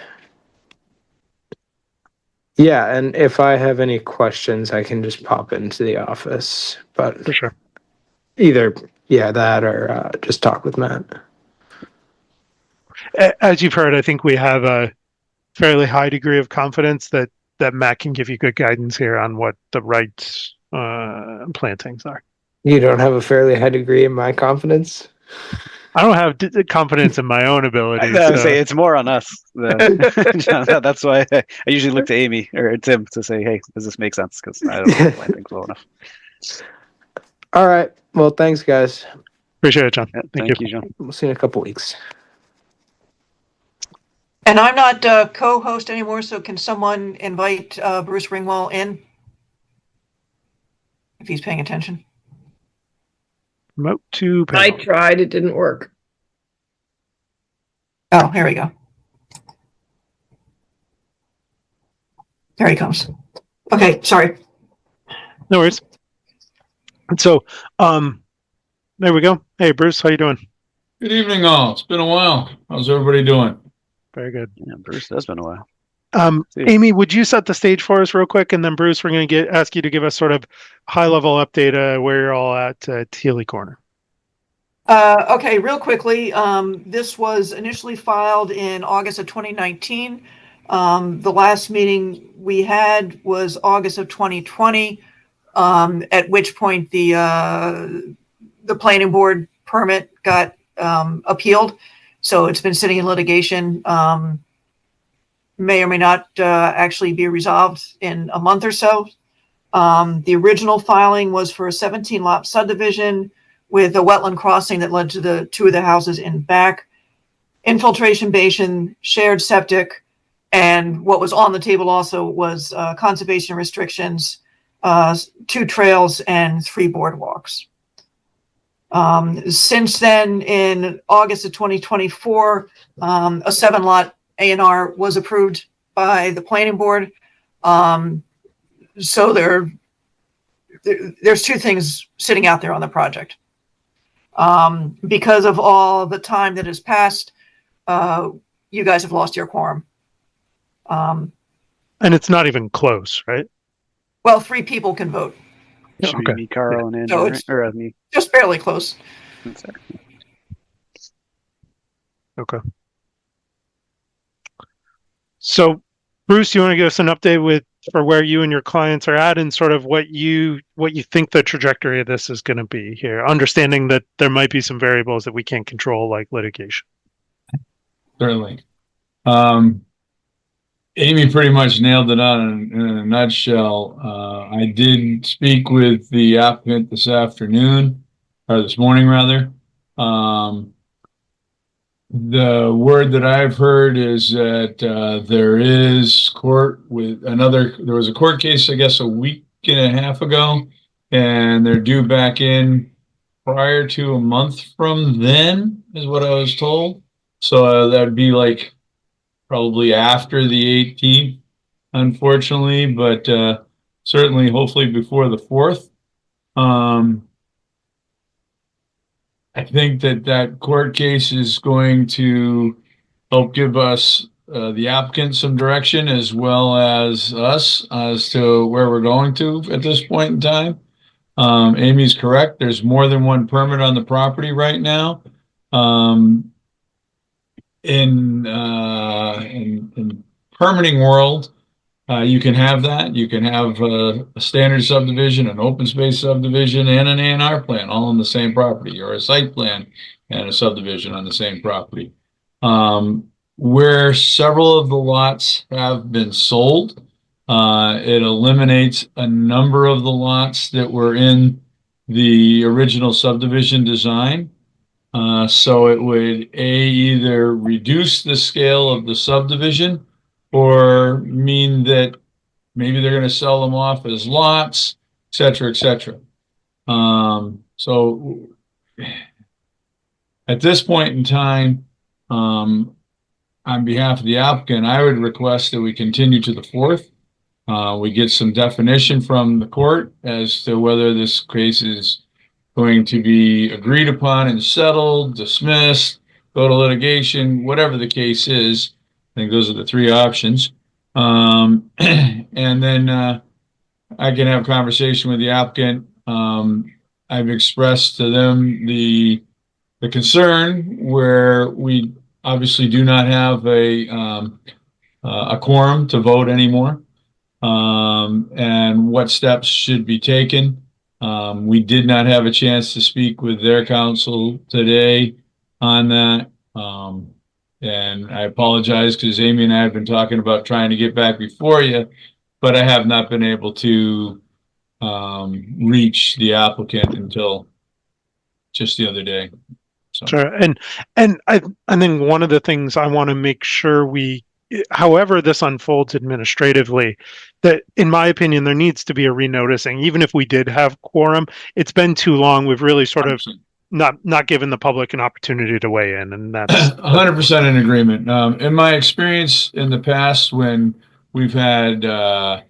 Yeah, and if I have any questions, I can just pop into the office. But for sure. either, yeah, that or just talk with Matt. As you've heard, I think we have a fairly high degree of confidence that Matt can give you good guidance here on what the right plantings are. You don't have a fairly high degree in my confidence? I don't have confidence in my own abilities. I would say it's more on us. That's why I usually look to Amy or Tim to say, "Hey, does this make sense?" Because I don't know if I think well enough. All right. Well, thanks, guys. Appreciate it, John. Yeah, Thank you. John. We'll see you in a couple weeks. And I'm not co-host anymore, so can someone invite Bruce Ringwald in? If he's paying attention. Remote to I panel. tried, it didn't work. Oh, here we go. There he comes. Okay, sorry. No worries. And so, there we go. Hey, Bruce, how you doing? Good evening, all. It's been a while. How's everybody doing? Very good. Yeah, Bruce, that's been a while. See. Amy, would you set the stage for us real quick, and then Bruce, we're going to ask you to give us sort of high-level update where you're all at Healy Corner. Okay, real quickly, this was initially filed in August of 2019. The last meeting we had was August of 2020, at which point the planning board permit got appealed. So it's been sitting in litigation. May or may not actually be resolved in a month or so. The original filing was for a 17-lot subdivision with a wetland crossing that led to the two of the houses in back, infiltration basin, shared septic, and what was on the table also was conservation restrictions, 2 trails, and 3 boardwalks. Since then, in August of 2024, a 7-lot A&R was approved by the planning board. So there's 2 things sitting out there on the project. Because of all the time that has passed, you guys have lost your quorum. And it's not even close, right? Well, 3 people can vote. It should Okay. be me, Carl, and So Andrew, it's- right? Or me. Just barely close. Sorry. Okay. So, Bruce, you want to give us an update for where you and your clients are at, and sort of what you think the trajectory of this is going to be here, understanding that there might be some variables that we can't control, like litigation. Certainly. Amy pretty much nailed it on in a nutshell. I did speak with the applicant this afternoon, or this morning rather. The word that I've heard is that there is there was a court case, I guess, a week and a half ago, and they're due back in prior to a month from then, is what I was told. So that would be like probably after the 18th, unfortunately, but certainly hopefully before the 4th. I think that court case is going to help give us, the applicant, some direction, as well as us, as to where we're going to at this point in time. Amy's correct. There's more than one permit on the property right now. In permitting world, you can have that. You can have a standard subdivision, an open space subdivision, and an A&R plan all on the same property, or a site plan and a subdivision on the same property. Where several of the lots have been sold, it eliminates a number of the lots that were in the original subdivision design. So it would either reduce the scale of the subdivision, or mean that maybe they're going to sell them off as lots, et cetera, et cetera. So at this point in time, on behalf of the applicant, I would request that we continue to the 4th. We get some definition from the court as to whether this case is going to be agreed upon and settled, dismissed, go to litigation, whatever the case is. I think those are the 3 options. And then I can have a conversation with the applicant. I've expressed to them the concern where we obviously do not have a quorum to vote anymore, and what steps should be taken. We did not have a chance to speak with their counsel today on that. And I apologize because Amy and I have been talking about trying to get back before you, but I have not been able to reach the applicant until just the other day. So. Sure. And I think one of the things I want to make sure however this unfolds administratively, that in my opinion, there needs to be a renoticing. Even if we did have quorum, it's been too long. We've really sort of not given the public an opportunity to weigh in, and that's 100% in agreement. In my experience in the past, when we've had a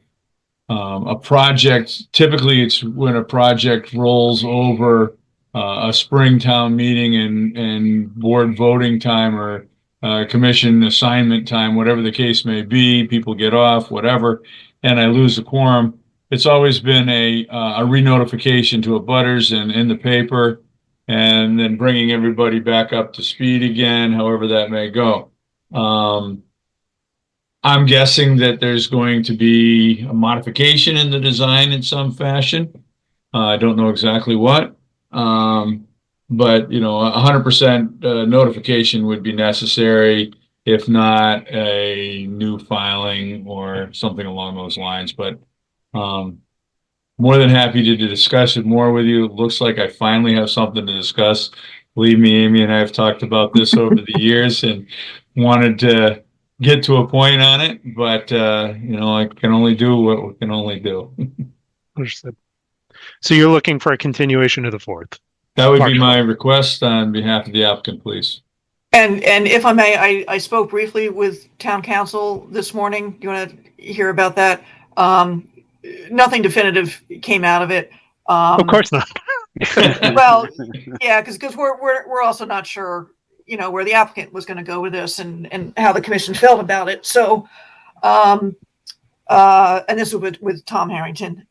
project, typically it's when a project rolls over a spring town meeting and board voting time or commission assignment time, whatever the case may be, people get off, whatever, and I lose the quorum. It's always been a re-notification to abutters and in the paper, and then bringing everybody back up to speed again, however that may go. I'm guessing that there's going to be a modification in the design in some fashion. I don't know exactly what, but 100% notification would be necessary, if not a new filing or something along those lines. But more than happy to discuss it more with you. It looks like I finally have something to discuss. Believe me, Amy and I have talked about this over the years and wanted to get to a point on it, but I can only do what we can only do. understood. So you're looking for a continuation of the 4th. That would be my request on behalf of the applicant, please. And if I may, I spoke briefly with town council this morning. Do you want to hear about that? Nothing definitive came out of it. Of course not. Well, yeah, because we're also not sure, where the applicant was going to go with this and how the commission felt about it. So, and this was with Tom Harrington.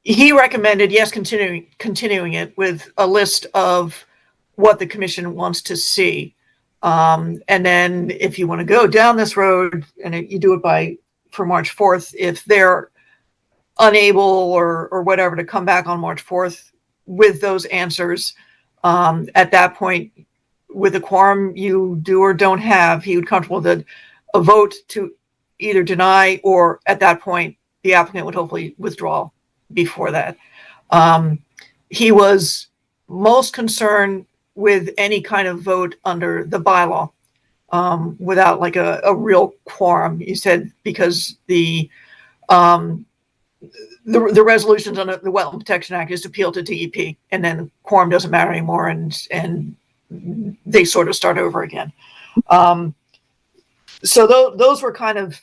He recommended, yes, continuing it with a list of what the commission wants to see. And then if you want to go down this road and you do it for March 4th, if they're unable or whatever to come back on March 4th with those answers, at that point, with a quorum you do or don't have, he would comfortable that a vote to either deny or at that point, the applicant would hopefully withdraw before that. He was most concerned with any kind of vote under the bylaw without like a real quorum. He said because the resolutions under the Wetland Protection Act is appealed to DEP, and then quorum doesn't matter anymore, and they sort of start over again. So those were kind of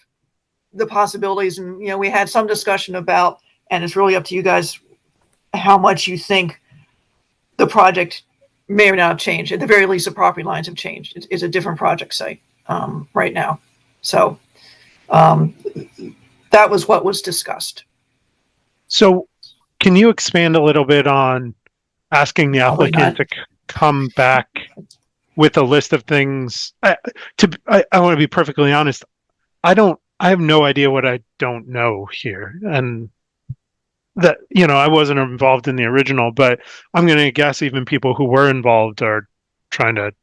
the possibilities, and we had some discussion about, and it's really up to you guys how much you think the project may or not have changed. At the very least, the property lines have changed. It's a different project site right now. So that was what was discussed. So can you expand a little bit on asking the applicant to come back with a list of things? I want to be perfectly honest. I have no idea what I don't know here. And that, I wasn't involved in the original, but I'm going to guess even people who were involved are trying to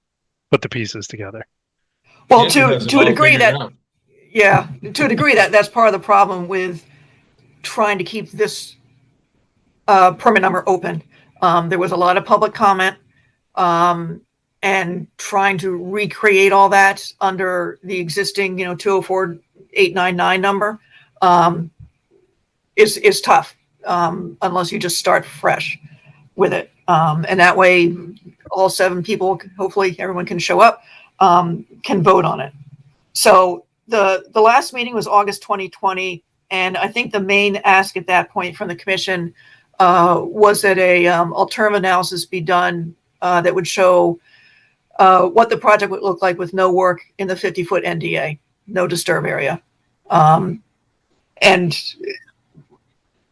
put the pieces together. Well, to a degree that, yeah, to a degree that's part of the problem with trying to keep this permit number open. There was a lot of public comment and trying to recreate all that under the existing, 204 899 number, is tough, unless you just start fresh with it. And that way, all 7 people, hopefully everyone can show up, can vote on it. So the last meeting was August 2020, and I think the main ask at that point from the commission was that a alternative analysis be done that would show what the project would look like with no work in the 50-foot NDA, no disturb area. And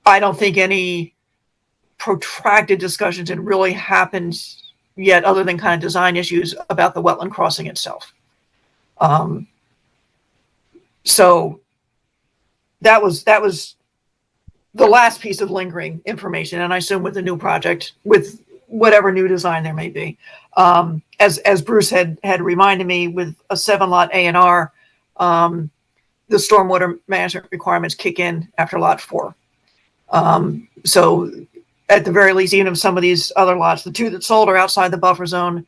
I don't think any protracted discussions had really happened yet, other than kind of design issues about the wetland crossing itself. So that was the last piece of lingering information, and I assume with the new project, with whatever new design there may be, as Bruce had reminded me, with a 7-lot A&R, the stormwater management requirements kick in after lot 4. So at the very least, even if some of these other lots, the 2 that sold are outside the buffer zone,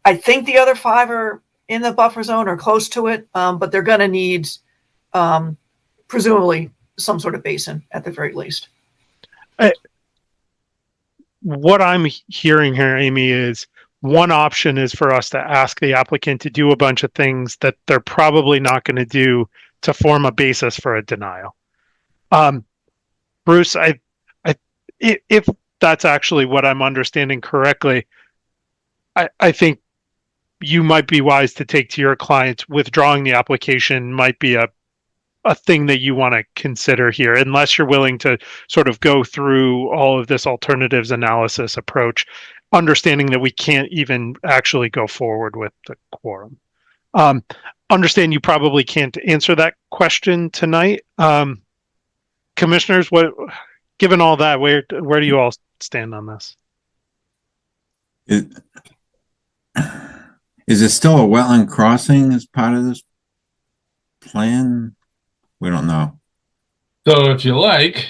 I think the other 5 are in the buffer zone or close to it, but they're going to need presumably some sort of basin at the very least. What I'm hearing here, Amy, is one option is for us to ask the applicant to do a bunch of things that they're probably not going to do to form a basis for a denial. Bruce, if that's actually what I'm understanding correctly, I think you might be wise to take to your clients withdrawing the application might be a thing that you want to consider here, unless you're willing to sort of go through all of this alternatives analysis approach, understanding that we can't even actually go forward with the quorum. Understand you probably can't answer that question tonight. Commissioners, given all that, where do you all stand on this? Is it still a wetland crossing as part of this plan? We don't know. So if you like,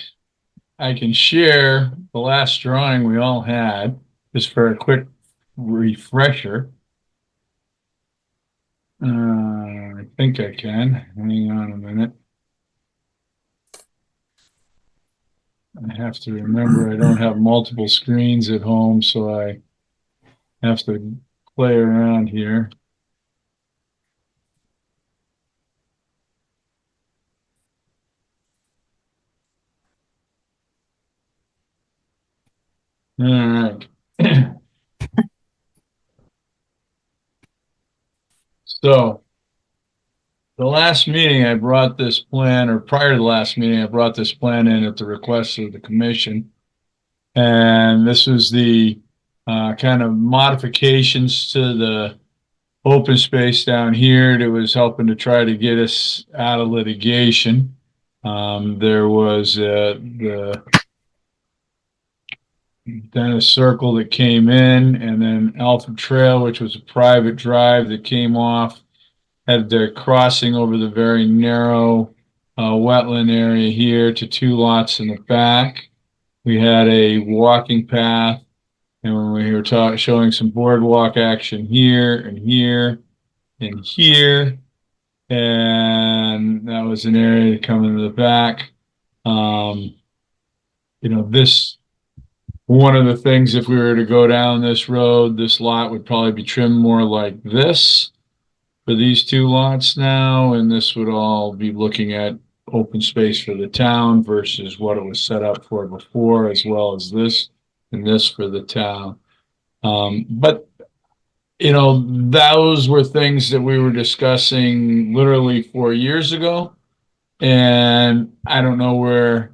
I can share the last drawing we all had, just for a quick refresher. I think I can. Hang on a minute. I have to remember I don't have multiple screens at home, so I have to play around here. All right. So the last meeting I brought this plan, or prior to the last meeting, I brought this plan in at the request of the commission. And this was the kind of modifications to the open space down here that was helping to try to get us out of litigation. There was the Dennis Circle that came in, and then Alpha Trail, which was a private drive that came off, had their crossing over the very narrow wetland area here to 2 lots in the back. We had a walking path, and when we were showing some boardwalk action here and here and here, and that was an area to come into the back. You know, this, one of the things, if we were to go down this road, this lot would probably be trimmed more like this for these 2 lots now, and this would all be looking at open space for the town versus what it was set up for before, as well as this and this for the town. But you know, those were things that we were discussing literally 4 years ago, and I don't know where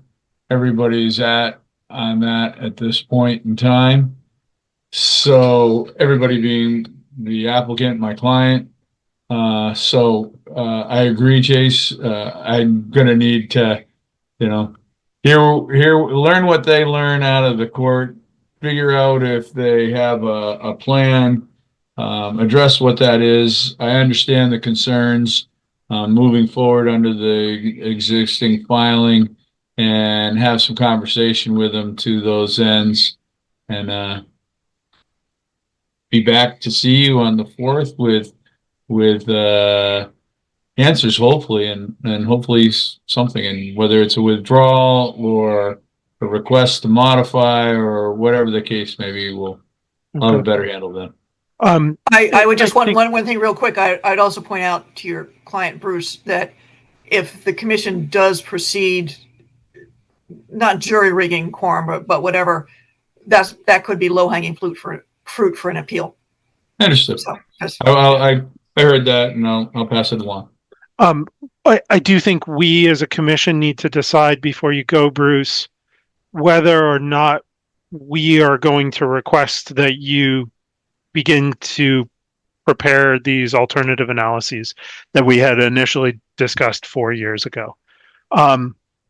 everybody's at on that at this point in time. So everybody being the applicant, my client. I agree, Chase. I'm gonna need to, you know, learn what they learn out of the court, figure out if they have a plan, address what that is. I understand the concerns moving forward under the existing filing, and have some conversation with them to those ends, and be back to see you on the 4th with answers, hopefully, and hopefully something, and whether it's a withdrawal or a request to modify or whatever the case may be, I'll have a better handle then. I would just I think- one thing real quick. I'd also point out to your client, Bruce, that if the commission does proceed, not jury rigging quorum, but whatever, that could be low hanging fruit for an appeal. I understood. So just, I heard that, and I'll pass it along. I do think we as a commission need to decide before you go, Bruce, whether or not we are going to request that you begin to prepare these alternative analyses that we had initially discussed 4 years ago.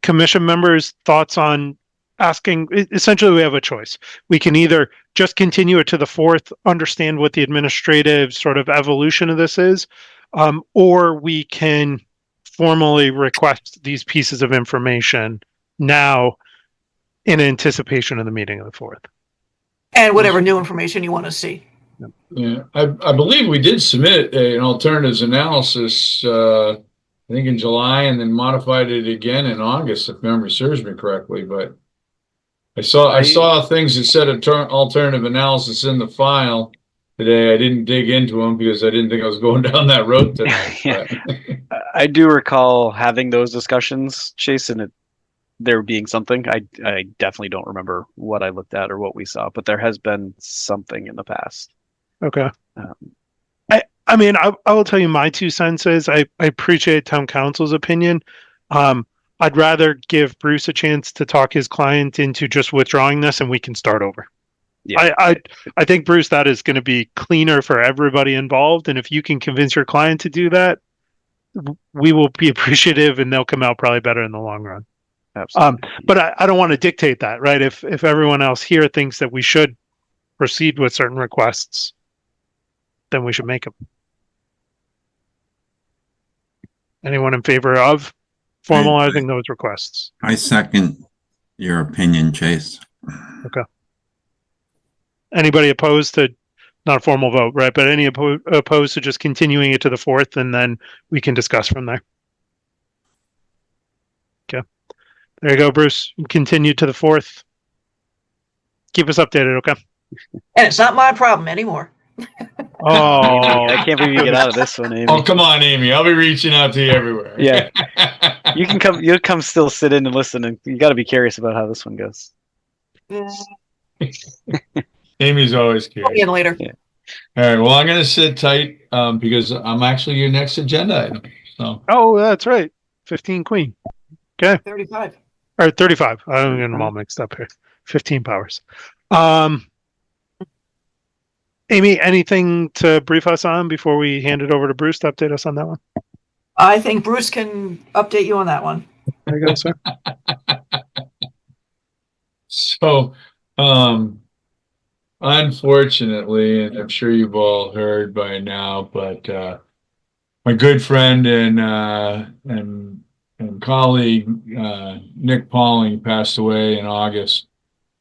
Commission members' thoughts on asking, essentially we have a choice. We can either just continue it to the 4th, understand what the administrative sort of evolution of this is, or we can formally request these pieces of information now in anticipation of the meeting of the 4th. and whatever new information you want to see. Yeah, I believe we did submit an alternatives analysis, I think in July, and then modified it again in August, if memory serves me correctly, but I saw things that said alternative analysis in the file today. I didn't dig into them because I didn't think I was going down that road tonight. But I do recall having those discussions, Chase, and there being something. I definitely don't remember what I looked at or what we saw, but there has been something in the past. Okay. I mean, I will tell you my 2 cents is I appreciate town council's opinion. I'd rather give Bruce a chance to talk his client into just withdrawing this and we can start over. Yeah. I think, Bruce, that is going to be cleaner for everybody involved. And if you can convince your client to do that, we will be appreciative and they'll come out probably better in the long run. Absolutely. But I don't want to dictate that, right? If everyone else here thinks that we should proceed with certain requests, then we should make them. Anyone in favor of formalizing those requests? I second your opinion, Chase. Anybody opposed to, not a formal vote, right? But any opposed to just continuing it to the 4th and then we can discuss from there? Okay. There you go, Bruce. Continue to the 4th. Keep us updated, okay? And it's not my problem anymore. Oh, I can't believe you get out of this one, Amy. oh, come on, Amy. I'll be reaching out to you everywhere. Yeah. You can come. You'll come still sit in and listen, and you got to be curious about how this one goes. Amy's always I'll curious. be in later. All right. Well, I'm going to sit tight because I'm actually your next agenda item. So oh, that's right. 15 Queen. 35. Or 35. I'm getting them all mixed up here. 15 powers. Amy, anything to brief us on before we hand it over to Bruce to update us on that one? I think Bruce can update you on that one. There you go, sir. So, unfortunately, and I'm sure you've all heard by now, but my good friend and colleague Nick Pauling passed away in August,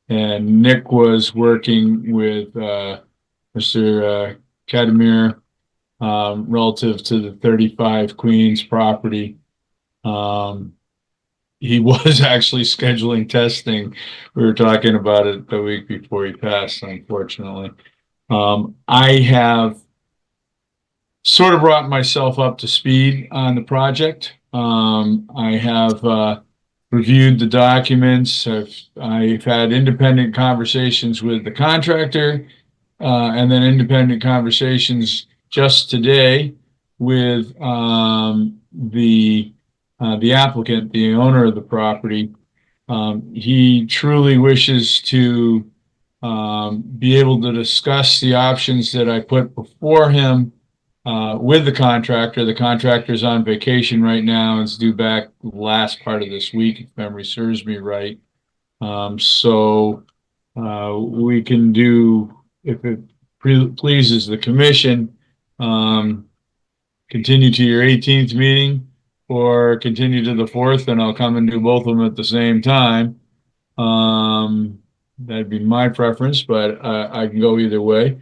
and Nick was working with Mr. Kadamir relative to the 35 Queens property. He was actually scheduling testing. We were talking about it the week before he passed, unfortunately. I have sort of brought myself up to speed on the project. I have reviewed the documents. I've had independent conversations with the contractor, and then independent conversations just today with the applicant, the owner of the property. He truly wishes to be able to discuss the options that I put before him with the contractor. The contractor's on vacation right now and is due back the last part of this week, if memory serves me right. So we can do, if it pleases the commission, continue to your 18th meeting or continue to the 4th, and I'll come and do both of them at the same time. That'd be my preference, but I can go either way.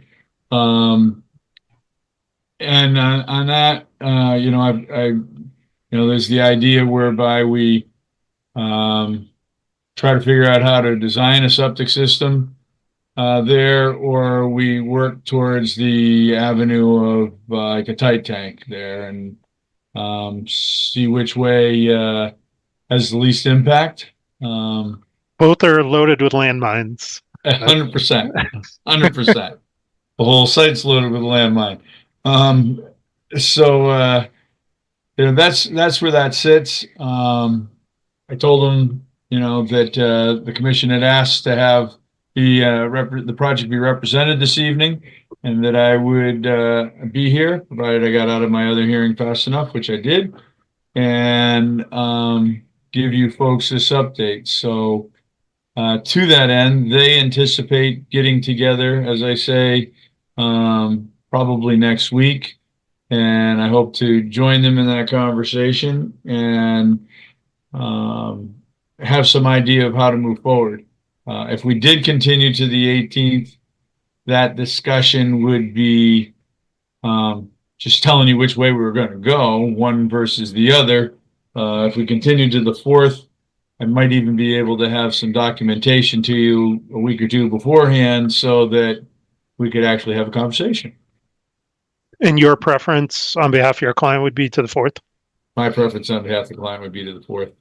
and on that, there's the idea whereby we try to figure out how to design a septic system there, or we work towards the avenue of like a tight tank there, and see which way has the least impact. Both are loaded with landmines. 100%, 100%. The whole site's loaded with landmine. That's where that sits. I told them, that the commission had asked to have the project be represented this evening, and that I would be here, provided I got out of my other hearing fast enough, which I did, and give you folks this update. So to that end, they anticipate getting together, as I say, probably next week, and I hope to join them in that conversation and have some idea of how to move forward. If we did continue to the 18th, that discussion would be just telling you which way we were going to go, one versus the other. If we continue to the 4th, I might even be able to have some documentation to you a week or two beforehand so that we could actually have a conversation. And your preference on behalf of your client would be to the 4th? My preference on behalf of the client would be to the 4th.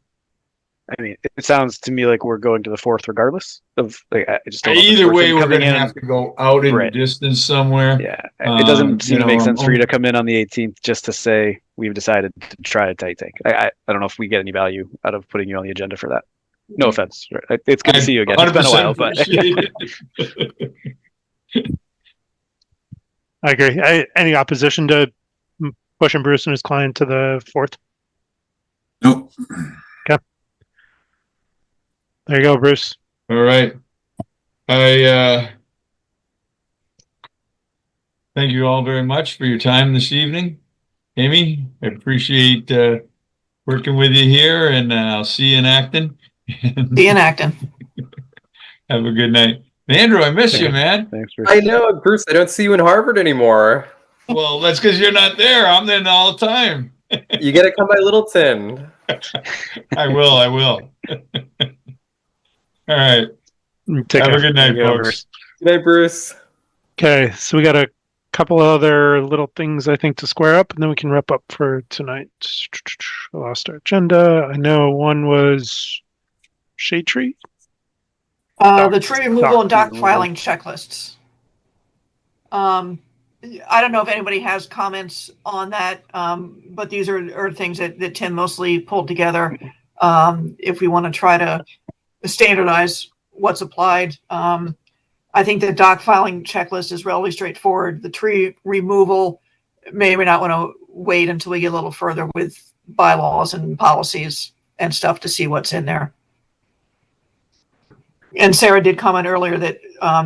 I mean, it sounds to me like we're going to the 4th regardless of, like, I just don't know if it's Either worth way, it we're coming going to in. have to go out in the Right. distance somewhere. Yeah, it doesn't seem to make sense for you I'm- to come in on the 18th just to say we've decided to try a tight tank. I don't know if we get any value out of putting you on the agenda for that. No offense. Right? It's good to see you again. It's been a while, 100% but appreciate it. I agree. Any opposition to pushing Bruce and his client to the 4th? Nope. There you go, Bruce. All right. I thank you all very much for your time this evening. Amy, I appreciate working with you here, and I'll see you in Acton. See you in Acton. Have a good night. Andrew, I miss you, man. thanks for. I know, Bruce. I don't see you in Harvard anymore. Well, that's because you're not there. I'm there all the time. You got to come by Littleton. I will. All right. Take Have care. a good night, Thank you, folks. Good night, Bruce. Okay, so we got a couple other little things I think to square up, and then we can wrap up for tonight. I lost our agenda. I know one was shade tree. The tree removal and dock removal. filing checklists. I don't know if anybody has comments on that, but these are things that Tim mostly pulled together. If we want to try to standardize what's applied. I think the dock filing checklist is relatively straightforward. The tree removal may or may not want to wait until we get a little further with bylaws and policies and stuff to see what's in there. And Sarah did comment earlier that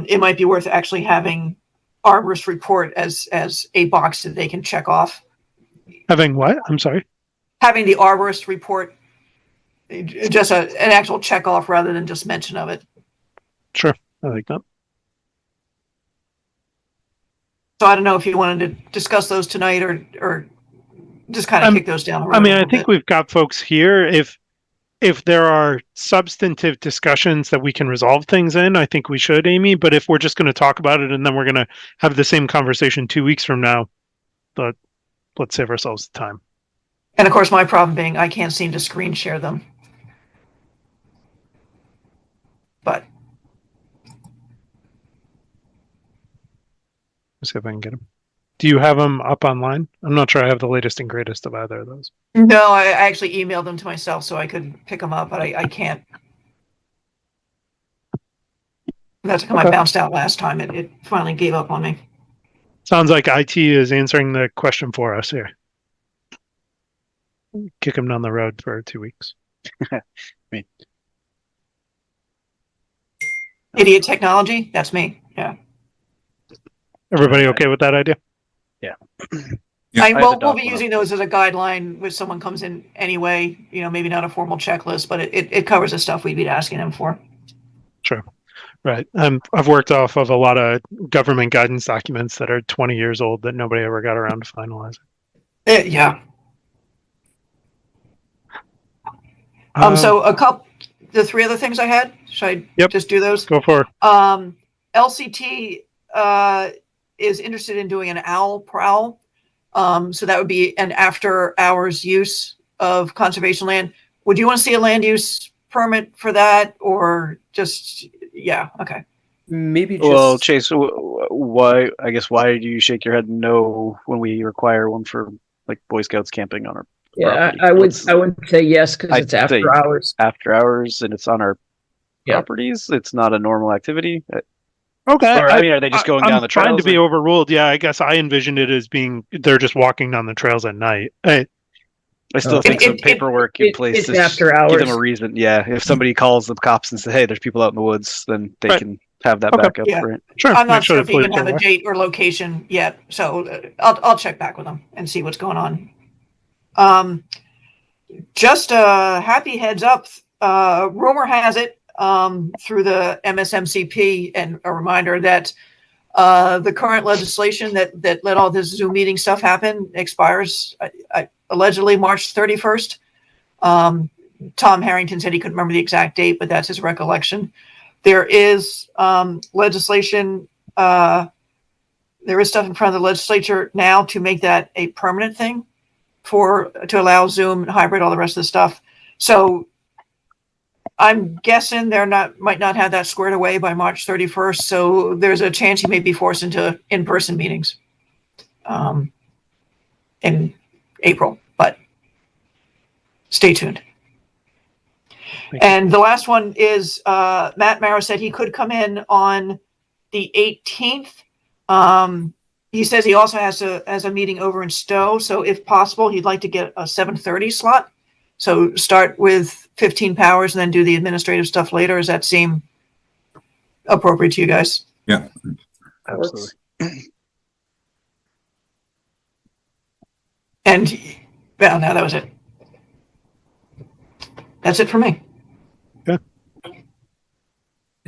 it might be worth actually having arborist report as a box that they can check off. Having what? I'm sorry. Having the arborist report, just an actual check off rather than just mention of it. Sure, I like that. So I don't know if you wanted to discuss those tonight or just kind of kick those down the road. I mean, a I little think bit. we've got folks here. If there are substantive discussions that we can resolve things in, I think we should, Amy. But if we're just going to talk about it and then we're going to have the same conversation 2 weeks from now, let's save ourselves the time. And of course, my problem being I can't seem to screen share them. But Let's see if I can get them. Do you have them up online? I'm not sure I have the latest and greatest of either of those. no, I actually emailed them to myself so I could pick them up, but I can't. That's how I Okay. bounced out last time. It finally gave up on me. Sounds like IT is answering the question for us here. Kick them down the road for 2 weeks. Idiot technology, that's me. Yeah. Everybody okay with that idea? Yeah. We'll doc be one using those as a guideline if someone comes in anyway, maybe not a formal checklist, but it covers the stuff we'd be asking them for. Sure. Right. I've worked off of a lot of government guidance documents that are 20 years old that nobody ever got around to finalizing. Yeah. Um, The three other things I had, should I Yep. just do those? Go for it. LCT is interested in doing an owl prowl. So that would be an after hours use of conservation land. Would you want to see a land use permit for that, or just, yeah, okay. Maybe just Well, Chase, why? I guess why do you shake your head no when we require one for like Boy Scouts camping on our Yeah, property? I would What's- I would say yes because I'd it's after say- hours. after hours and it's on our Yeah. properties. It's not a normal activity. Okay. Or, I mean, are they just going down the trying to trails, be or- overruled. Yeah, I guess I envisioned it as being they're just walking down the trails at night. I still Oh. think some It- paperwork in place it's to after give them hours. a reason. Yeah, if somebody calls the cops and says, "Hey, there's people out in the woods," then they Right. can have that Okay. backup, Yeah. right? Sure. I'm make not sure the if he police can have are a aware. date or location yet, so I'll check back with him and see what's going on. Just a happy heads up. Rumor has it through the MSMCP, and a reminder that the current legislation that let all this Zoom meeting stuff happen expires allegedly March 31st. Tom Harrington said he couldn't remember the exact date, but that's his recollection. There is legislation. There is stuff in front of the legislature now to make that a permanent thing to allow Zoom, hybrid, all the rest of the stuff. So I'm guessing might not have that squared away by March 31st. So there's a chance he may be forced into in-person meetings in April, but stay tuned. Thank you. And the last one is Matt Marrow said he could come in on the 18th. He says he also has a meeting over in Stowe. So if possible, he'd like to get a 7:30 slot. So start with 15 powers and then do the administrative stuff later. Does that seem appropriate to you guys? Yeah. Absolutely. And well, no, that was it. That's it for me. Can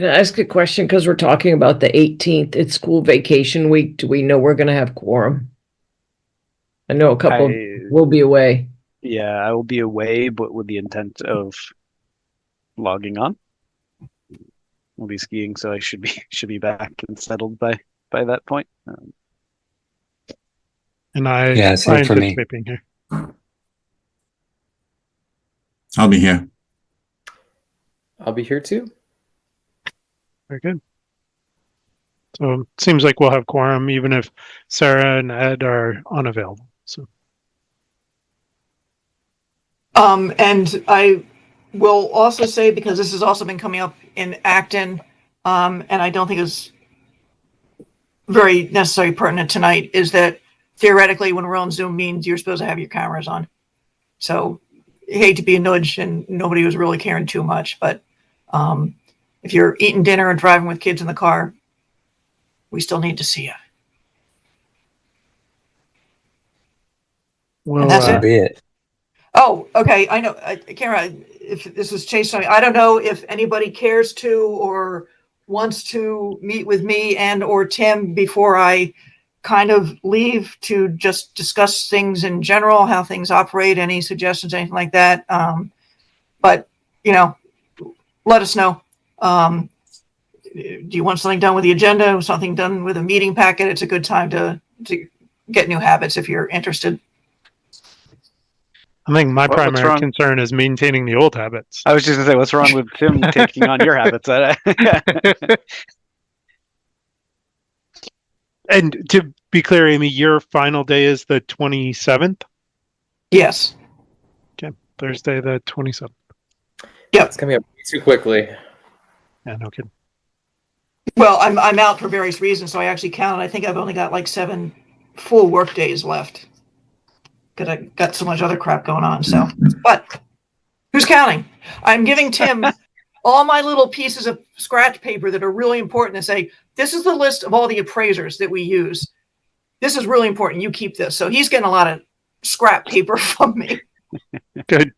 I ask a question? Because we're talking about the 18th. It's school vacation week. Do we know we're going to have quorum? I know a couple will be away. Yeah, I will be away, but with the intent of logging on. We'll be skiing, so I should be back and settled by that point. And I Yeah, same for me. anticipate being here. I'll be here. I'll be here too. Very good. So it seems like we'll have quorum even if Sarah and Ed are unavailable. So And I will also say, because this has also been coming up in Acton, and I don't think it's very necessarily pertinent tonight, is that theoretically when we're on Zoom meetings, you're supposed to have your cameras on. So I hate to be a nudge, and nobody was really caring too much, but if you're eating dinner and driving with kids in the car, we still need to see you. we'll, that's So it. be it. Oh, okay. I know, Kara, if this is Chase, I don't know if anybody cares to or wants to meet with me and or Tim before I kind of leave to just discuss things in general, how things operate, any suggestions, anything like that. But, let us know. Do you want something done with the agenda, something done with a meeting packet? It's a good time to get new habits if you're interested. I think my What's primary wrong? concern is maintaining the old habits. I was just gonna say, what's wrong with Tim taking on your habits? And to be clear, Amy, your final day is the 27th, Yes. Thursday the 27th. It's coming up too quickly. Yeah, no kidding. Well, I'm out for various reasons, so I actually counted. I think I've only got like 7 full work days left because I got so much other crap going on. So, but who's counting? I'm giving Tim all my little pieces of scratch paper that are really important to say, this is the list of all the appraisers that we use. This is really important. You keep this. So he's getting a lot of scrap paper from me. Good.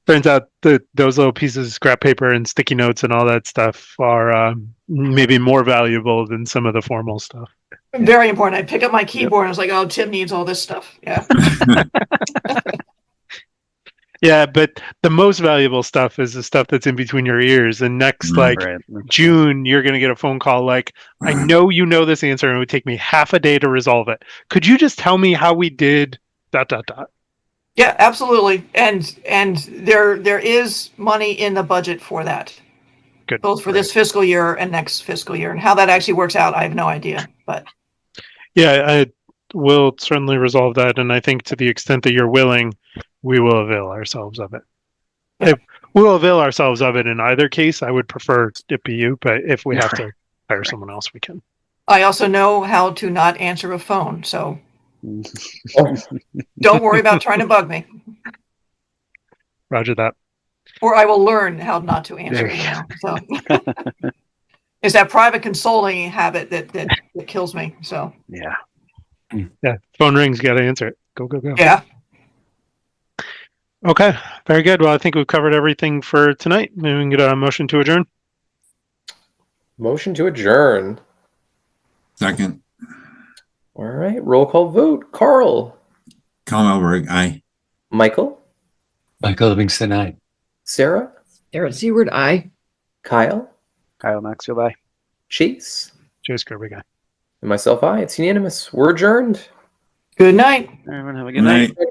Turns out that those little pieces of scrap paper and sticky notes and all that stuff are maybe more valuable than some of the formal stuff. Very important. I pick up my keyboard and I was like, oh, Tim needs all this stuff. Yeah. Yeah, but the most valuable stuff is the stuff that's in between your ears. And next, like Right. June, you're going to get a phone call like, I know you know this answer and it would take me half a day to resolve it. Could you just tell me how we did ... Yeah, absolutely. And there is money in the budget for that, Good. both for this fiscal year and next fiscal year. And how that actually works out, I have no idea. But Yeah, I will certainly resolve that. And I think to the extent that you're willing, we will avail ourselves of it. If we'll avail ourselves of it in either case, I would prefer it be you, but if we have to hire someone else, we can. I also know how to not answer a phone. So Oh, don't worry about trying to bug me. Roger that. Or I will learn how not to answer. There you You know? So it's that private consoling habit that kills me. So Yeah. Yeah, phone rings, got to answer it. Go, go, go. yeah. Okay, very good. Well, I think we've covered everything for tonight. Maybe we can get a motion to adjourn. motion to adjourn. Second, All right, roll call vote. Carl, Carl Elberg, aye. Michael, Michael Livingston, aye. Sarah, Sarah Seward, aye. Kyle, Kyle Maxfield, bye. Chase, Chase Kirby guy. and myself, I. It's unanimous. We're adjourned. Good night. Everyone have a Good good night. night.